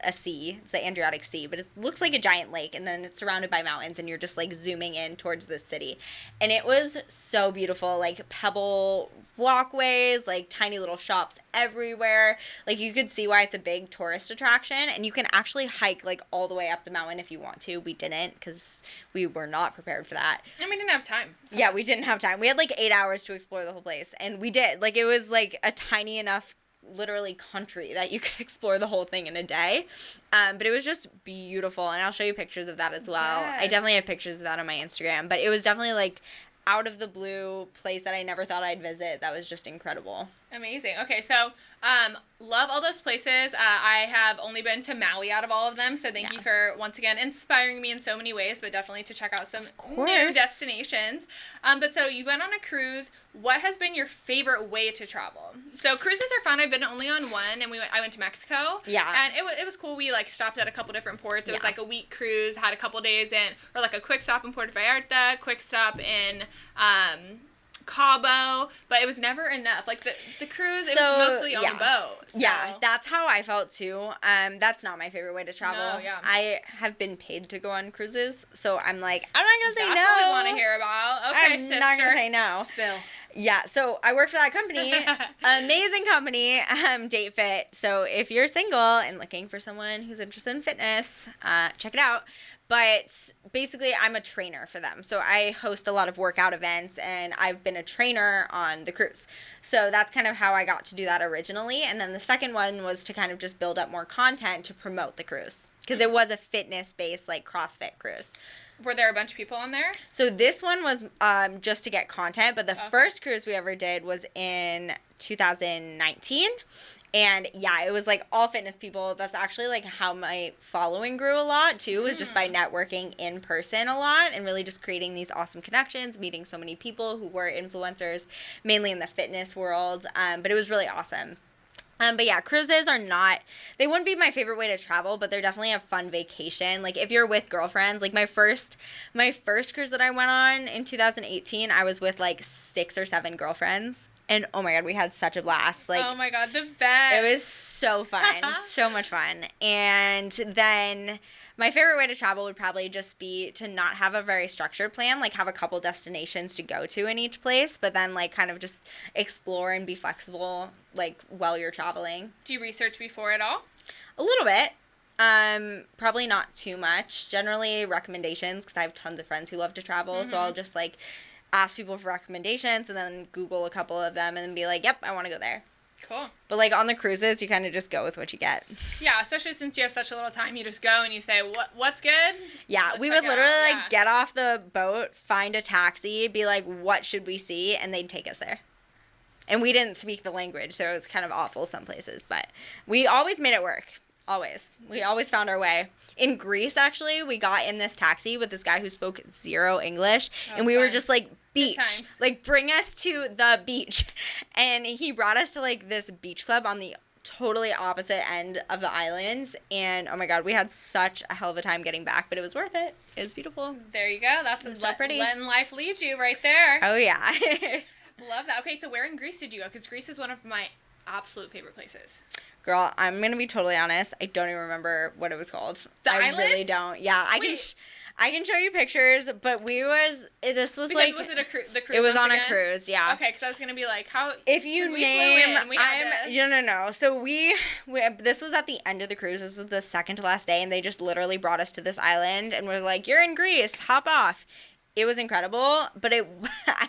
a sea. It's the Adriatic Sea, but it looks like a giant lake, and then it's surrounded by mountains, and you're just like zooming in towards the city. And it was so beautiful, like pebble walkways, like tiny little shops everywhere. Like, you could see why it's a big tourist attraction, and you can actually hike like all the way up the mountain if you want to. We didn't, because we were not prepared for that. And we didn't have time. Yeah, we didn't have time. We had like 8 hours to explore the whole place, and we did. Like, it was like a tiny enough literally country that you could explore the whole thing in a day. But it was just beautiful, and I'll show you pictures of that as well. Yes. I definitely have pictures of that on my Instagram, but it was definitely like out of the blue place that I never thought I'd visit. That was just incredible. Amazing. Okay, so love all those places. I have only been to Maui out of all of them, so thank you for, once again, inspiring me in so many ways, but definitely to check out some new destinations. But so you went on a cruise. What has been your favorite way to travel? So cruises are fun. I've been only on one, and I went to Mexico. Yeah. And it was cool. We, like, stopped at a couple different ports. It was, like, a week cruise, had a couple days in, or, like, a quick stop in Puerto Vallarta, quick stop in Cabo, but it was never enough. Like, the cruise, it was mostly on a boat. So. Yeah, that's how I felt too. That's not my favorite way to travel. No, yeah. I have been paid to go on cruises, so I'm like, I'm not gonna say no. That's what we want to hear about. Okay, sister. I'm not gonna say no. Spill. Yeah, so I work for that company, amazing company, Date Fit. So if you're single and looking for someone who's interested in fitness, check it out. But basically, I'm a trainer for them. So I host a lot of workout events, and I've been a trainer on the cruise. So that's kind of how I got to do that originally. And then the second one was to kind of just build up more content to promote the cruise. Because it was a fitness-based, like, CrossFit cruise. Were there a bunch of people on there? So this one was just to get content, but the first cruise we ever did was in 2019. And yeah, it was like all fitness people. That's actually like how my following grew a lot too, was just by networking in person a lot and really just creating these awesome connections, meeting so many people who were influencers, mainly in the fitness world. But it was really awesome. But yeah, cruises are not, they wouldn't be my favorite way to travel, but they're definitely a fun vacation. Like if you're with girlfriends, like my first cruise that I went on in 2018, I was with like 6 or 7 girlfriends. And oh my God, we had such a blast. Like, oh my God, the best. It was so fun. So much fun. And then my favorite way to travel would probably just be to not have a very structured plan, like have a couple destinations to go to in each place, but then like kind of just explore and be flexible like while you're traveling. Do you research before at all? A little bit. Probably not too much. Generally recommendations, because I have tons of friends who love to travel, so I'll just like ask people for recommendations and then Google a couple of them and then be like, yep, I want to go there. Cool. But like on the cruises, you kind of just go with what you get. Yeah, especially since you have such a little time, you just go and you say, what's good? Yeah, Let's we check would it literally out. like get off the boat, find a taxi, be like, what should we see? And they'd take us there. And we didn't speak the language, so it was kind of awful some places. But we always made it work. Always. We always found our way. In Greece, actually, we got in this taxi with this guy who spoke 0 English. And we were just like, beach. Like, bring us to the beach. And he brought us to like this beach club on the totally opposite end of the islands. And oh my God, we had such a hell of a time getting back, but it was worth it. It was beautiful. There you go. That's so pretty. Letting life lead you right there. Oh, yeah. Love that. Okay, so where in Greece did you go? Because Greece is one of my absolute favorite places. Girl, I'm going to be totally honest. I don't even remember what it was called. The I island? really don't. Yeah, I can show you pictures, but this was because like. Was it the cruise? It was on again? a cruise, yeah. Okay, because I was going to be like, how. If you name. No. So we, this was at the end of the cruise. This was the second to last day, and they just literally brought us to this island and were like, you're in Greece, hop off. It was incredible, but I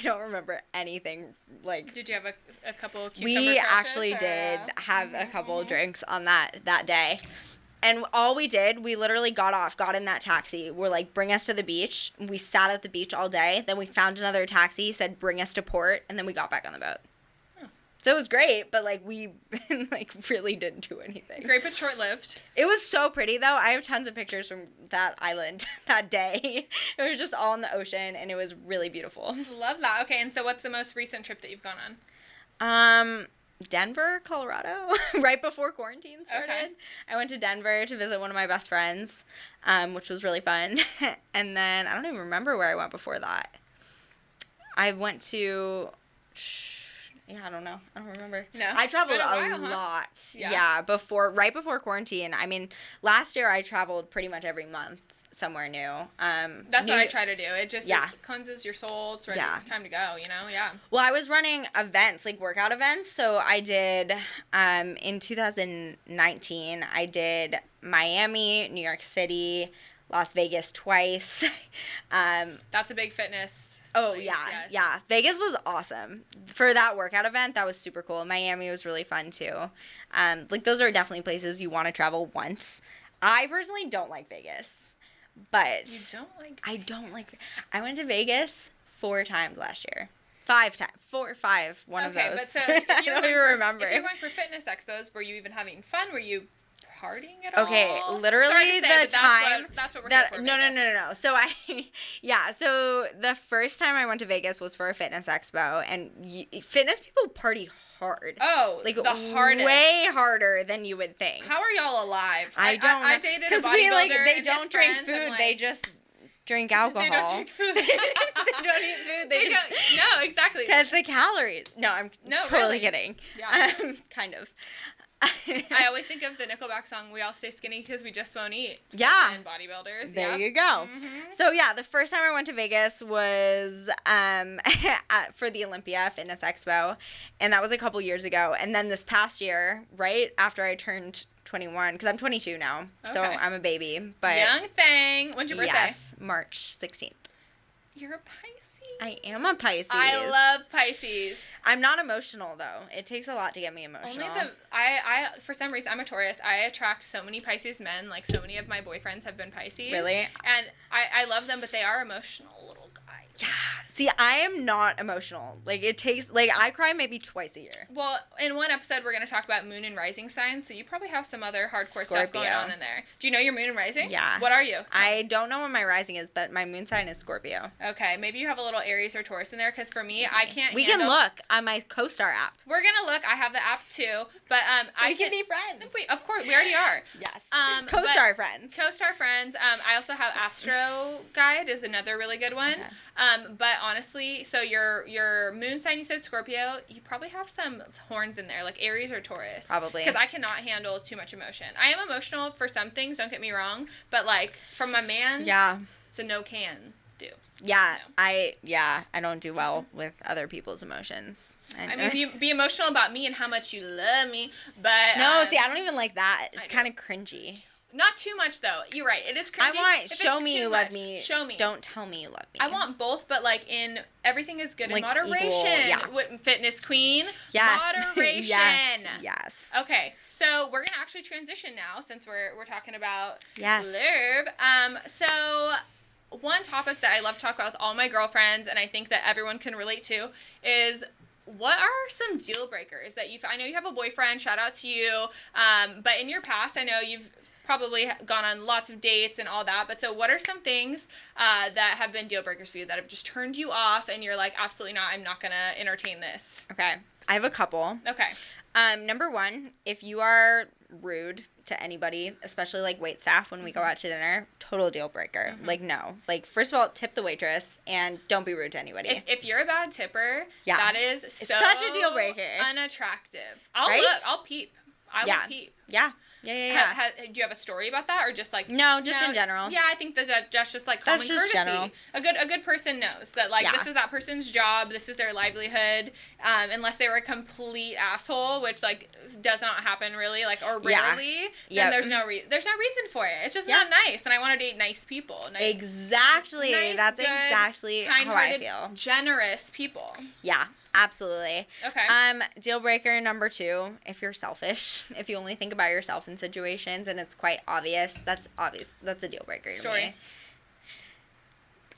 don't remember anything like. Did you have a couple of We actually did have a couple of drinks on that day. And all we did, we literally got in that taxi. We're like, bring us to the beach. We sat at the beach all day. Then we found another taxi, said, bring us to port. And then we got back on the boat. So it was great, but like we like really didn't do anything. Great, but short-lived. It was so pretty though. I have tons of pictures from that island that day. It was just all in the ocean and it was really beautiful. Love that. Okay, and so what's the most recent trip that you've gone on? Denver, Colorado, right before quarantine started. Okay. I went to Denver to visit one of my best friends, which was really fun. And then I don't even remember where I went before that. I went to... Yeah, I don't know. I don't remember. No. I traveled a lot. Huh? Yeah, right before quarantine. I mean, last year I traveled pretty much every month somewhere new. That's what I try to do. It just it cleanses your soul. It's ready. Time to go, you know? Yeah. Well, I was running events, like workout events. So I did, in 2019, I did Miami, New York City, Las Vegas twice. That's a big fitness. Oh, yeah. Vegas was awesome. For that workout event, that was super cool. Miami was really fun, too. Like, those are definitely places you want to travel once. I personally don't like Vegas, but... You don't like Vegas? I don't like... I went to Vegas 4 times last year. 5 times. 4 or 5, one of those. But so I don't even remember. If you're going for fitness expos, were you even having fun? Were you... partying at all? Okay, literally the time that's what we're here for. No. So so the first time I went to Vegas was for a fitness expo, and fitness people party hard. Oh, like the hardest. Way harder than you would think. How are y'all alive? I don't know. I dated a bodybuilder they don't drink food. They just drink alcohol. They don't drink food. They don't eat food. They just don't. No, exactly. Because the calories. No, I'm totally kidding. Yeah. Kind of. I always think of the Nickelback song, We All Stay Skinny Because We Just Won't Eat. Yeah. And bodybuilders. There you go. Mm-hmm. So, yeah, the first time I went to Vegas was for the Olympia Fitness Expo, and that was a couple years ago. And then this past year, right after I turned 21, because I'm 22 now, so I'm a baby. But young thing. When's your birthday? Yes, March 16th. You're a Pisces. I am a Pisces. I love Pisces. I'm not emotional, though. It takes a lot to get me emotional. I for some reason, I'm a Taurus. I attract so many Pisces men. Like, so many of my boyfriends have been Pisces. Really? And I love them, but they are emotional little guys. Yeah. See, I am not emotional. Like, it takes, like, I cry maybe twice a year. Well, in one episode, we're going to talk about moon and rising signs, so you probably have some other hardcore stuff going on in there. Do you know your moon and rising? Yeah. What are you? I don't know what my rising is, but my moon sign is Scorpio. Okay, maybe you have a little Aries or Taurus in there, because for me, I can't We can look on my CoStar app. We're going to look. I have the app, too, but we can be friends. Of course, we already are. Yes. CoStar friends. CoStar friends. I also have Astro Guide is another really good one. Okay. But honestly, so your moon sign, you said Scorpio, you probably have some horns in there, like Aries or Taurus. Probably. Because I cannot handle too much emotion. I am emotional for some things, don't get me wrong, but like from my man's, it's a no can do. Yeah, no. I don't do well with other people's emotions. I mean, be emotional about me and how much you love me, but... No, see, I don't even like that. It's kind of cringy. Not too much, though. You're right. It is cringy. I want show me you love me. Show me. Don't tell me you love me. I want both, but like in everything is good like in moderation. Equal, yeah. Fitness queen. Yes. Moderation. Yes. Okay, so we're gonna actually transition now since we're talking about love. So one topic that I love to talk about with all my girlfriends, and I think that everyone can relate to, is what are some deal breakers that I know you have a boyfriend. Shout out to you. But in your past, I know you've probably gone on lots of dates and all that, but so what are some things that have been deal breakers for you that have just turned you off and you're like, absolutely not, I'm not gonna entertain this? Okay, I have a couple. Okay. Number one, if you are rude to anybody, especially like wait staff when we go out to dinner, total deal breaker. Like, no. Like, first of all, tip the waitress and don't be rude to anybody. If you're a bad tipper, that is it's such a deal breaker. Unattractive. I'll peep. I will peep. Yeah. Do you have a story about that, or just like no, just in general? Yeah, I think that's just like common courtesy. General. A good person knows that like this is that person's job, this is their livelihood. Unless they were a complete asshole, which like does not happen really, like or rarely, then there's no reason for it. It's just not nice, and I want to date nice people. Exactly, that's good, exactly how I feel. Generous people. Yeah. Absolutely. Okay. Deal breaker number 2, if you're selfish, if you only think about yourself in situations and it's quite obvious, that's a deal breaker to me.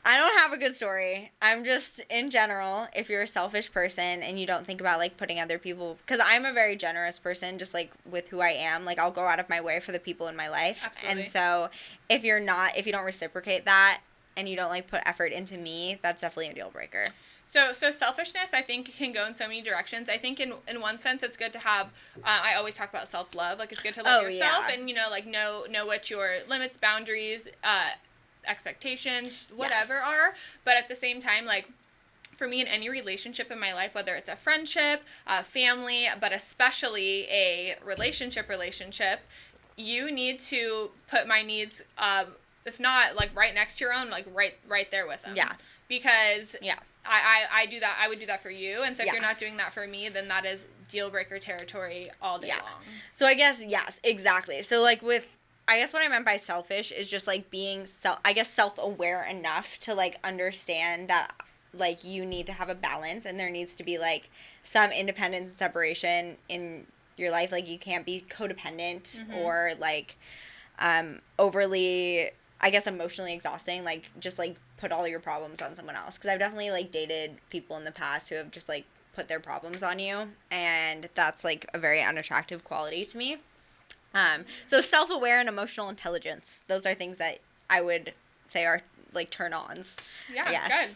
I don't have a good story. I'm just, in general, if you're a selfish person and you don't think about, like, putting other people, because I'm a very generous person, just, like, with who I am. Like, I'll go out of my way for the people in my life. Absolutely. And so, if you don't reciprocate that and you don't, like, put effort into me, that's definitely a deal breaker. So selfishness, I think, can go in so many directions. I think in one sense, it's good to have, I always talk about self-love. Like, it's good to love yourself and, like, know what your limits, boundaries, expectations, whatever are. But at the same time, like, for me in any relationship in my life, whether it's a friendship, family, but especially a relationship, you need to put my needs, if not, like, right next to your own, like, right there with them. Yeah. Because... Yeah. I do that. I would do that for you. And so if you're not doing that for me, then that is deal breaker territory all day long. So I guess, yes, exactly. So like I guess what I meant by selfish is just like being self-aware enough to like understand that like you need to have a balance and there needs to be like some independence and separation in your life. Like you can't be codependent or like overly, I guess, emotionally exhausting. Like just like put all your problems on someone else, because I've definitely like dated people in the past who have just like put their problems on you, and that's like a very unattractive quality to me. So self-aware and emotional intelligence, those are things that I would say are like turn-ons. Yeah, good.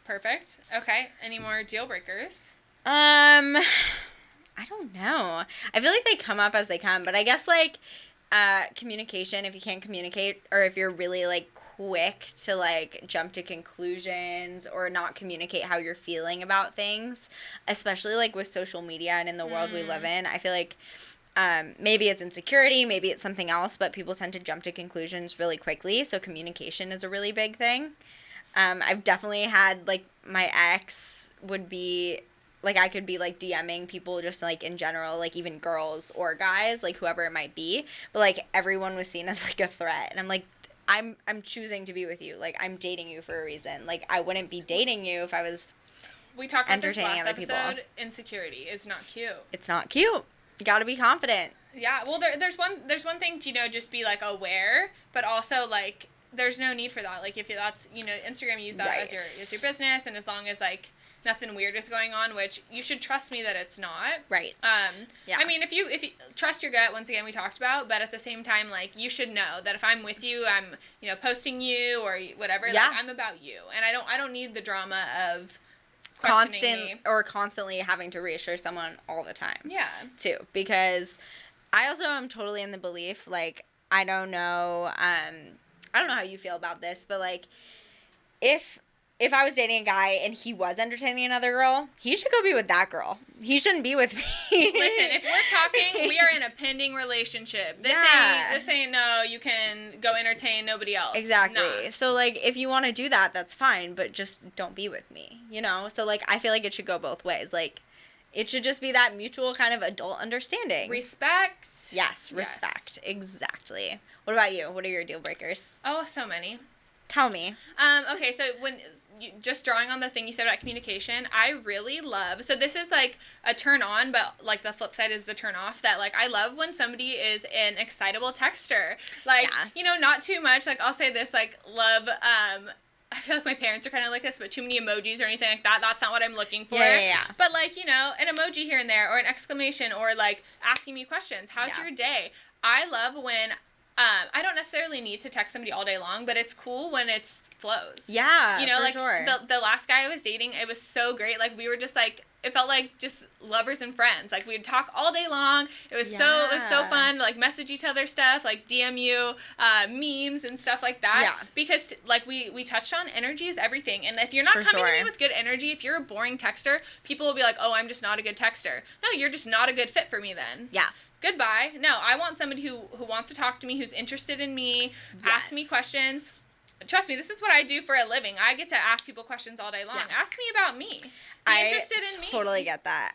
Perfect. Okay, any more deal breakers? I don't know. I feel like they come up as they come, but I guess like communication, if you can't communicate, or if you're really like quick to like jump to conclusions or not communicate how you're feeling about things, especially like with social media and in the world we live in, I feel like Maybe it's insecurity, maybe it's something else, but people tend to jump to conclusions really quickly. So communication is a really big thing. I've definitely had, like, my ex would be, like, I could be, like, DMing people just, like, in general, like, even girls or guys, like, whoever it might be. But, like, everyone was seen as, like, a threat. And I'm like, I'm choosing to be with you. Like, I'm dating you for a reason. Like, I wouldn't be dating you if I was We talked about this entertaining last other people. episode. Insecurity is not cute. It's not cute. You gotta be confident. Yeah, well, there's one thing to, just be, like, aware, but also, like, there's no need for that. Like, if that's, Instagram, use that Right. as your business, and as long as, like, nothing weird is going on, which you should trust me that it's not. Right. Yeah. I mean, if you trust your gut, once again, we talked about, but at the same time, like, you should know that if I'm with you, I'm, posting you or whatever, Yeah. like, I'm about you, and I don't need the drama of constantly having to reassure someone all the time. Yeah. Too, because I also am totally in the belief, like, I don't know how you feel about this, but, like, if I was dating a guy and he was entertaining another girl, he should go be with that girl. He shouldn't be with me. Listen, if we're talking, we are in a pending relationship. This ain't no, you can go entertain nobody else. Exactly. Nah. So, like, if you want to do that, that's fine, but just don't be with me, So, like, I feel like it should go both ways. Like, it should just be that mutual kind of adult understanding. Respect. Yes, respect. Exactly. What about you? What are your deal breakers? Oh, so many. Tell me. Okay, so just drawing on the thing you said about communication, I really love, so this is like a turn on, but like the flip side is the turn off, that like I love when somebody is an excitable texter. Like, not too much, like I'll say this, like love, I feel like my parents are kind of like this, but too many emojis or anything like that, that's not what I'm looking for. Yeah. But like, an emoji here and there, or an exclamation, or like asking me questions. How's your day? I love when, I don't necessarily need to text somebody all day long, but it's cool when it flows. Yeah, for like sure. the last guy I was dating, it was so great. Like we were just like, it felt like just lovers and friends. Like we'd talk all day long. It was so fun to like message each other stuff, like DM you memes and stuff like that. Yeah. Because like we touched on energy is everything. And if you're not coming to me with good energy, if you're a boring texter, people will be like, oh, I'm just not a good texter. No, you're just not a good fit for me then. Yeah. Goodbye. No, I want somebody who wants to talk to me, who's interested in me, ask me questions. Trust me, this is what I do for a living. I get to ask people questions all day long. Yeah. Ask me about me. Be interested in me. I totally get that.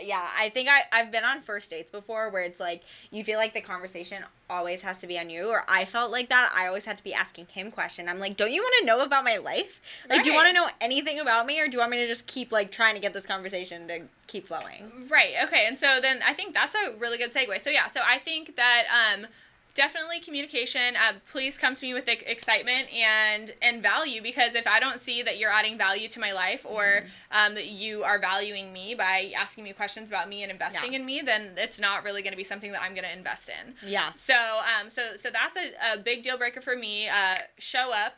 Yeah, I think I've been on first dates before where it's like you feel like the conversation always has to be on you, or I felt like that. I always had to be asking him questions. I'm like, don't you want to know about my life? Like, do you want to know anything about me, or do you want me to just keep like trying to get this conversation to keep flowing? Right. Okay. And so then I think that's a really good segue. So yeah, so I think that definitely communication. Please come to me with excitement and value, because if I don't see that you're adding value to my life, or that you are valuing me by asking me questions about me and investing in me, then it's not really going to be something that I'm going to invest in. Yeah. So so that's a big deal breaker for me. Show up.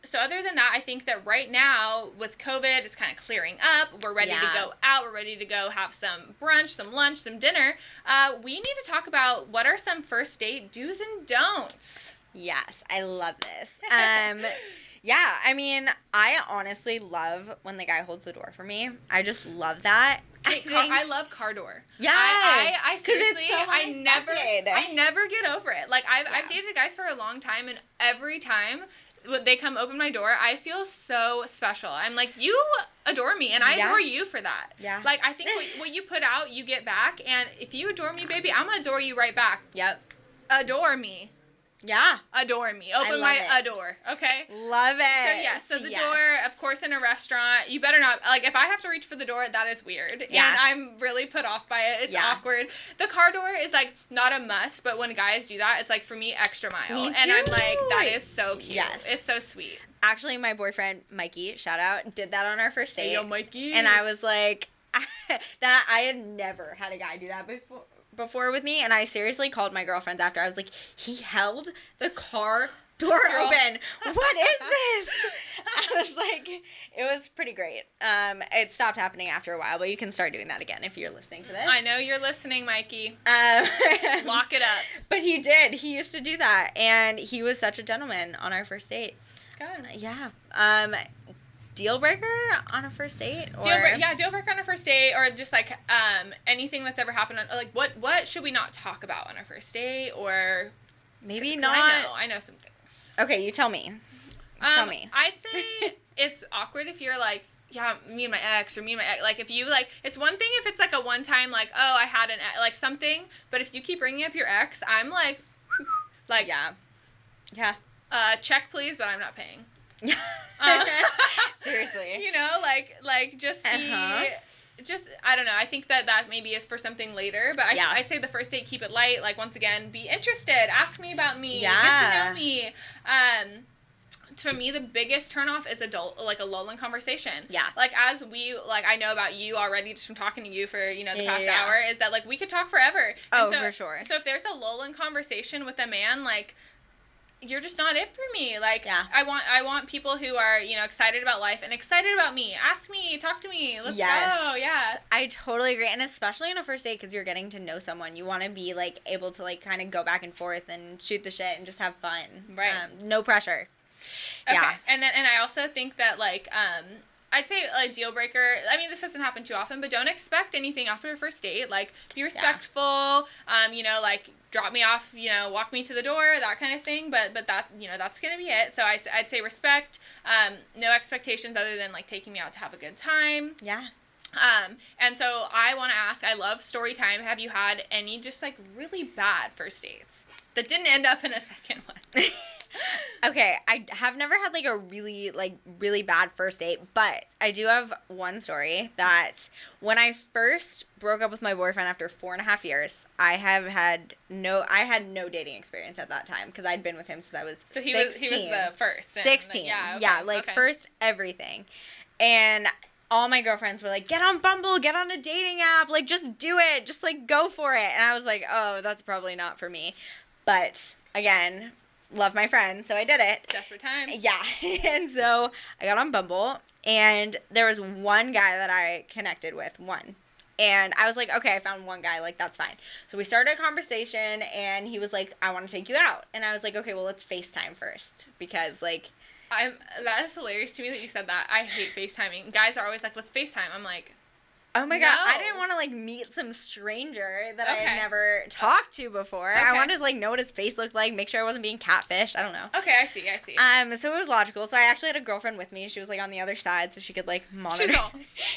So other than that, I think that right now with COVID, it's kind of clearing up. We're ready to go out. We're ready to go have some brunch, some lunch, some dinner. We need to talk about what are some first date do's and don'ts. Yes, I love this. Yeah, I mean, I honestly love when the guy holds the door for me. I just love that. I love car door. Yeah, I seriously, so I never get over it. Like I've dated guys for a long time, and every time they come open my door, I feel so special. I'm like, you adore me, and I adore you for that. Yeah. Like I think what you put out, you get back, and if you adore me, baby, I'm gonna adore you right back. Yep. Adore me. Yeah. Adore me. Open my adore. Okay? Love it. So the door, of course, in a restaurant, you better not, like, if I have to reach for the door, that is weird. Yeah. And I'm really put off by it. It's awkward. The car door is, like, not a must, but when guys do that, it's, like, for me, extra mile. Me too. And I'm like, that is so cute. Yes. It's so sweet. Actually, my boyfriend, Mikey, shout out, did that on our first date. Hey, yo, Mikey. And I was like, that I had never had a guy do that before with me, and I seriously called my girlfriends after. I was like, he held the car door open. What is this? I was like, it was pretty great. It stopped happening after a while, but you can start doing that again if you're listening to this. I know you're listening, Mikey. Lock it up. But he did. He used to do that, and he was such a gentleman on our first date. Good. Yeah. deal breaker on a first date? Or? Deal breaker on a first date, or just like anything that's ever happened on, like what should we not talk about on a first date, or maybe not. I know some things. Okay, you tell me. Tell me. I'd say it's awkward if you're like, yeah, me and my ex, or me and my ex. Like, if you, like, it's one thing if it's, like, a one-time, like, oh, I had an ex, like, something. But if you keep bringing up your ex, I'm like, whew, like. Yeah. Yeah. Check, please, but I'm not paying. Seriously. You know, like, just be, just, I don't know. I think that maybe is for something later. But I say the first date, keep it light. Like, once again, be interested. Ask me about me. Yeah. Get to know me. For me, the biggest turnoff is a lulling conversation. Yeah. Like, as I know about you already just from talking to you for, the past hour, is that, like, we could talk forever. Oh, for sure. So if there's a lulling conversation with a man, like, you're just not it for me. Like, yeah. I want people who are, excited about life and excited about me. Ask me, talk to me, let's go. Yeah. I totally agree. And especially on a first date, because you're getting to know someone, you want to be, like, able to, like, kind of go back and forth and shoot the shit and just have fun. Right. No pressure. Okay. Yeah. And I also think that, like, I'd say, like, deal breaker, I mean, this doesn't happen too often, but don't expect anything after a first date. Like, be respectful, like, drop me off, walk me to the door, that kind of thing, but that, that's gonna be it. So I'd say respect, no expectations other than, like, taking me out to have a good time. Yeah. And so I want to ask, I love story time. Have you had any just, like, really bad first dates that didn't end up in a second one? Okay, I have never had, like, a really bad first date, but I do have one story that when I first broke up with my boyfriend after 4.5 years, I had no dating experience at that time, because I'd been with him since I was 16. So he was the first. 16. First everything. And all my girlfriends were like, get on Bumble, get on a dating app, like, just do it, just, like, go for it. And I was like, oh, that's probably not for me. But, again, love my friend, so I did it. Desperate times. Yeah. And so I got on Bumble, and there was one guy that I connected with, and I was like, okay, I found one guy, like, that's fine. So we started a conversation, and he was like, I want to take you out. And I was like, okay, well, let's FaceTime first, because, like, that is hilarious to me that you said that. I hate FaceTiming. Guys are always like, let's FaceTime. I'm like, oh my God, I didn't want to, like, meet some stranger that I had never talked to before. Okay. I wanted to, like, know what his face looked like, make sure I wasn't being catfished. I don't know. Okay, I see. So it was logical. So I actually had a girlfriend with me. She was, like, on the other side, so she could, like, monitor. She's all.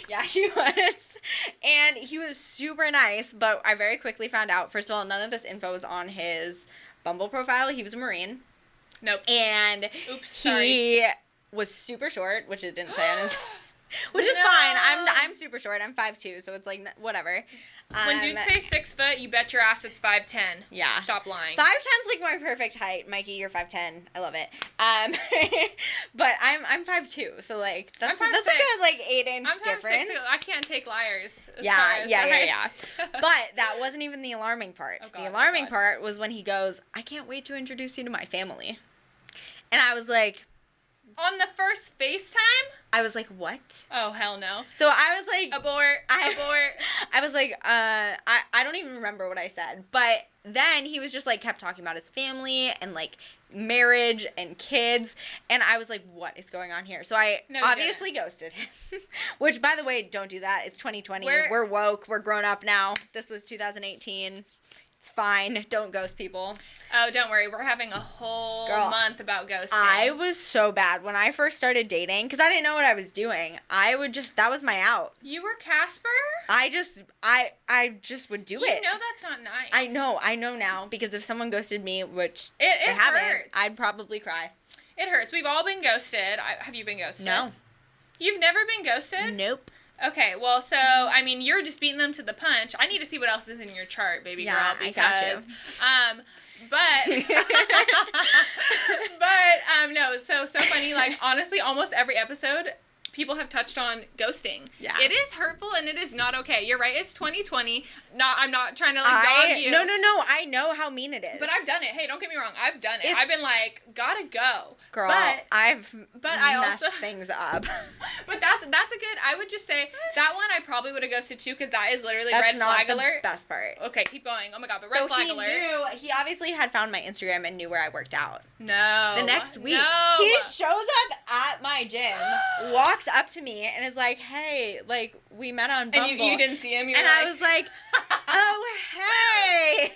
Yeah, she was. And he was super nice, but I very quickly found out, first of all, none of this info was on his Bumble profile. He was a Marine. Nope. And sorry. He was super short, which it didn't say on his... Which is fine. I'm super short. I'm 5'2", so it's like whatever. When dudes say 6 foot, you bet your ass it's 5'10". Yeah. Stop lying. 5'10's like my perfect height. Mikey, you're 5'10". I love it. But I'm 5'2", so like that's a good like 8-inch difference. 5'6". I can't take liars. Yeah. But that wasn't even the alarming part. Oh, God, the alarming part was when he goes, "I can't wait to introduce you to my family," and I was like. On the first FaceTime? I was like, what? Oh, hell no. So I was like... Abort. I was like, I don't even remember what I said. But then he was just, like, kept talking about his family and, like, marriage and kids. And I was like, what is going on here? So I obviously ghosted him. Which, by the way, don't do that. It's 2020. We're woke. We're grown up now. This was 2018. It's fine. Don't ghost people. Oh, don't worry. We're having a whole month about ghosting. I was so bad. When I first started dating, because I didn't know what I was doing, that was my out. You were Casper? I just would do it. You know that's not nice. I know now, because if someone ghosted me, which they haven't, hurts. I'd probably cry. It hurts. We've all been ghosted. Have you been ghosted? No. You've never been ghosted? Nope. Okay, well, so, I mean, you're just beating them to the punch. I need to see what else is in your chart, baby girl, because, I got you. No, so funny, like, honestly, almost every episode, people have touched on ghosting. Yeah. It is hurtful and it is not okay. You're right, it's 2020. I'm not trying to, like, dog you. No, I know how mean it is. But I've done it. Hey, don't get me wrong, I've done it. I've been like, gotta go. Girl, I've messed things up. But that's a good, I would just say, that one I probably would have ghosted too, because that is literally red flag alert. That's not the best part. Okay, keep going. Oh my God, but red flag alert. He obviously had found my Instagram and knew where I worked out. No. The next week. No. He shows up at my gym, walks up to me and is like, hey, like, we met on Bumble. And you didn't see him? And I was like, oh, hey.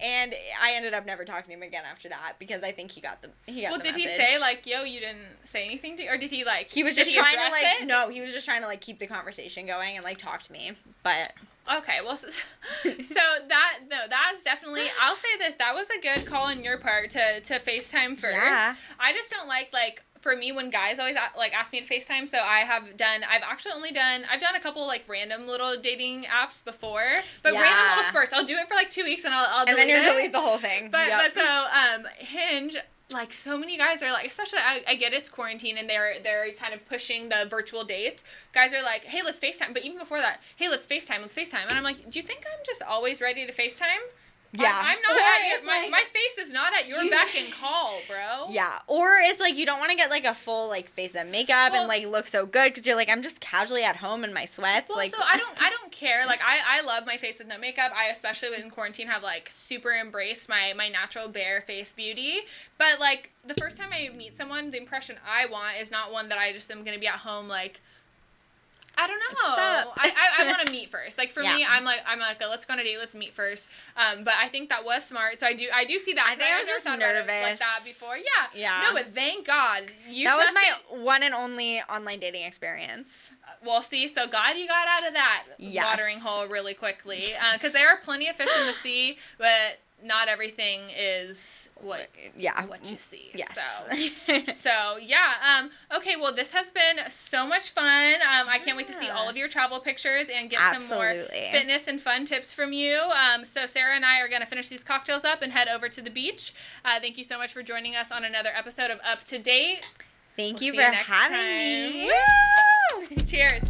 And I ended up never talking to him again after that because I think he got the message. Well, did he say, like, yo, you didn't say anything to, or did he, like, he was just trying to, like, no, he was just trying to, like, keep the conversation going and, like, talk to me, but... Okay, well, so that's definitely, I'll say this, that was a good call on your part to FaceTime first. Yeah. I just don't like, for me, when guys always, like, ask me to FaceTime, so I've done a couple, like, random little dating apps before, but random little spurts. I'll do it for, like, 2 weeks, and I'll delete it. And then you'll delete the whole thing. But so, Hinge... Like, so many guys are like, especially, I get it's quarantine and they're kind of pushing the virtual dates. Guys are like, hey, let's FaceTime. But even before that, hey, let's FaceTime. And I'm like, do you think I'm just always ready to FaceTime? Yeah. I'm not at my face is not at your beck and call, bro. Yeah. Or it's like you don't want to get like a full like face of makeup and like look so good because you're like, I'm just casually at home in my sweats. Well, like, so I don't care. Like I love my face with no makeup. I especially in quarantine have like super embraced my natural bare face beauty. But like the first time I meet someone, the impression I want is not one that I just am gonna be at home like, I don't know. I want to meet first. Like for me, I'm like, let's go on a date. Let's meet first. But I think that was smart. So I do see that. I think I was just nervous like that before. Yeah. Yeah. No, but thank God that was my one and only online dating experience. Well, see, so glad you got out of that watering hole really quickly. Because there are plenty of fish in the sea, but not everything is what you see. Yes. So yeah. Okay, well, this has been so much fun. I can't wait to see all of your travel pictures and get some more fitness and fun tips from you. So Sarah and I are going to finish these cocktails up and head over to the beach. Thank you so much for joining us on another episode of Up to Date. Thank you for having me. Woo! Cheers.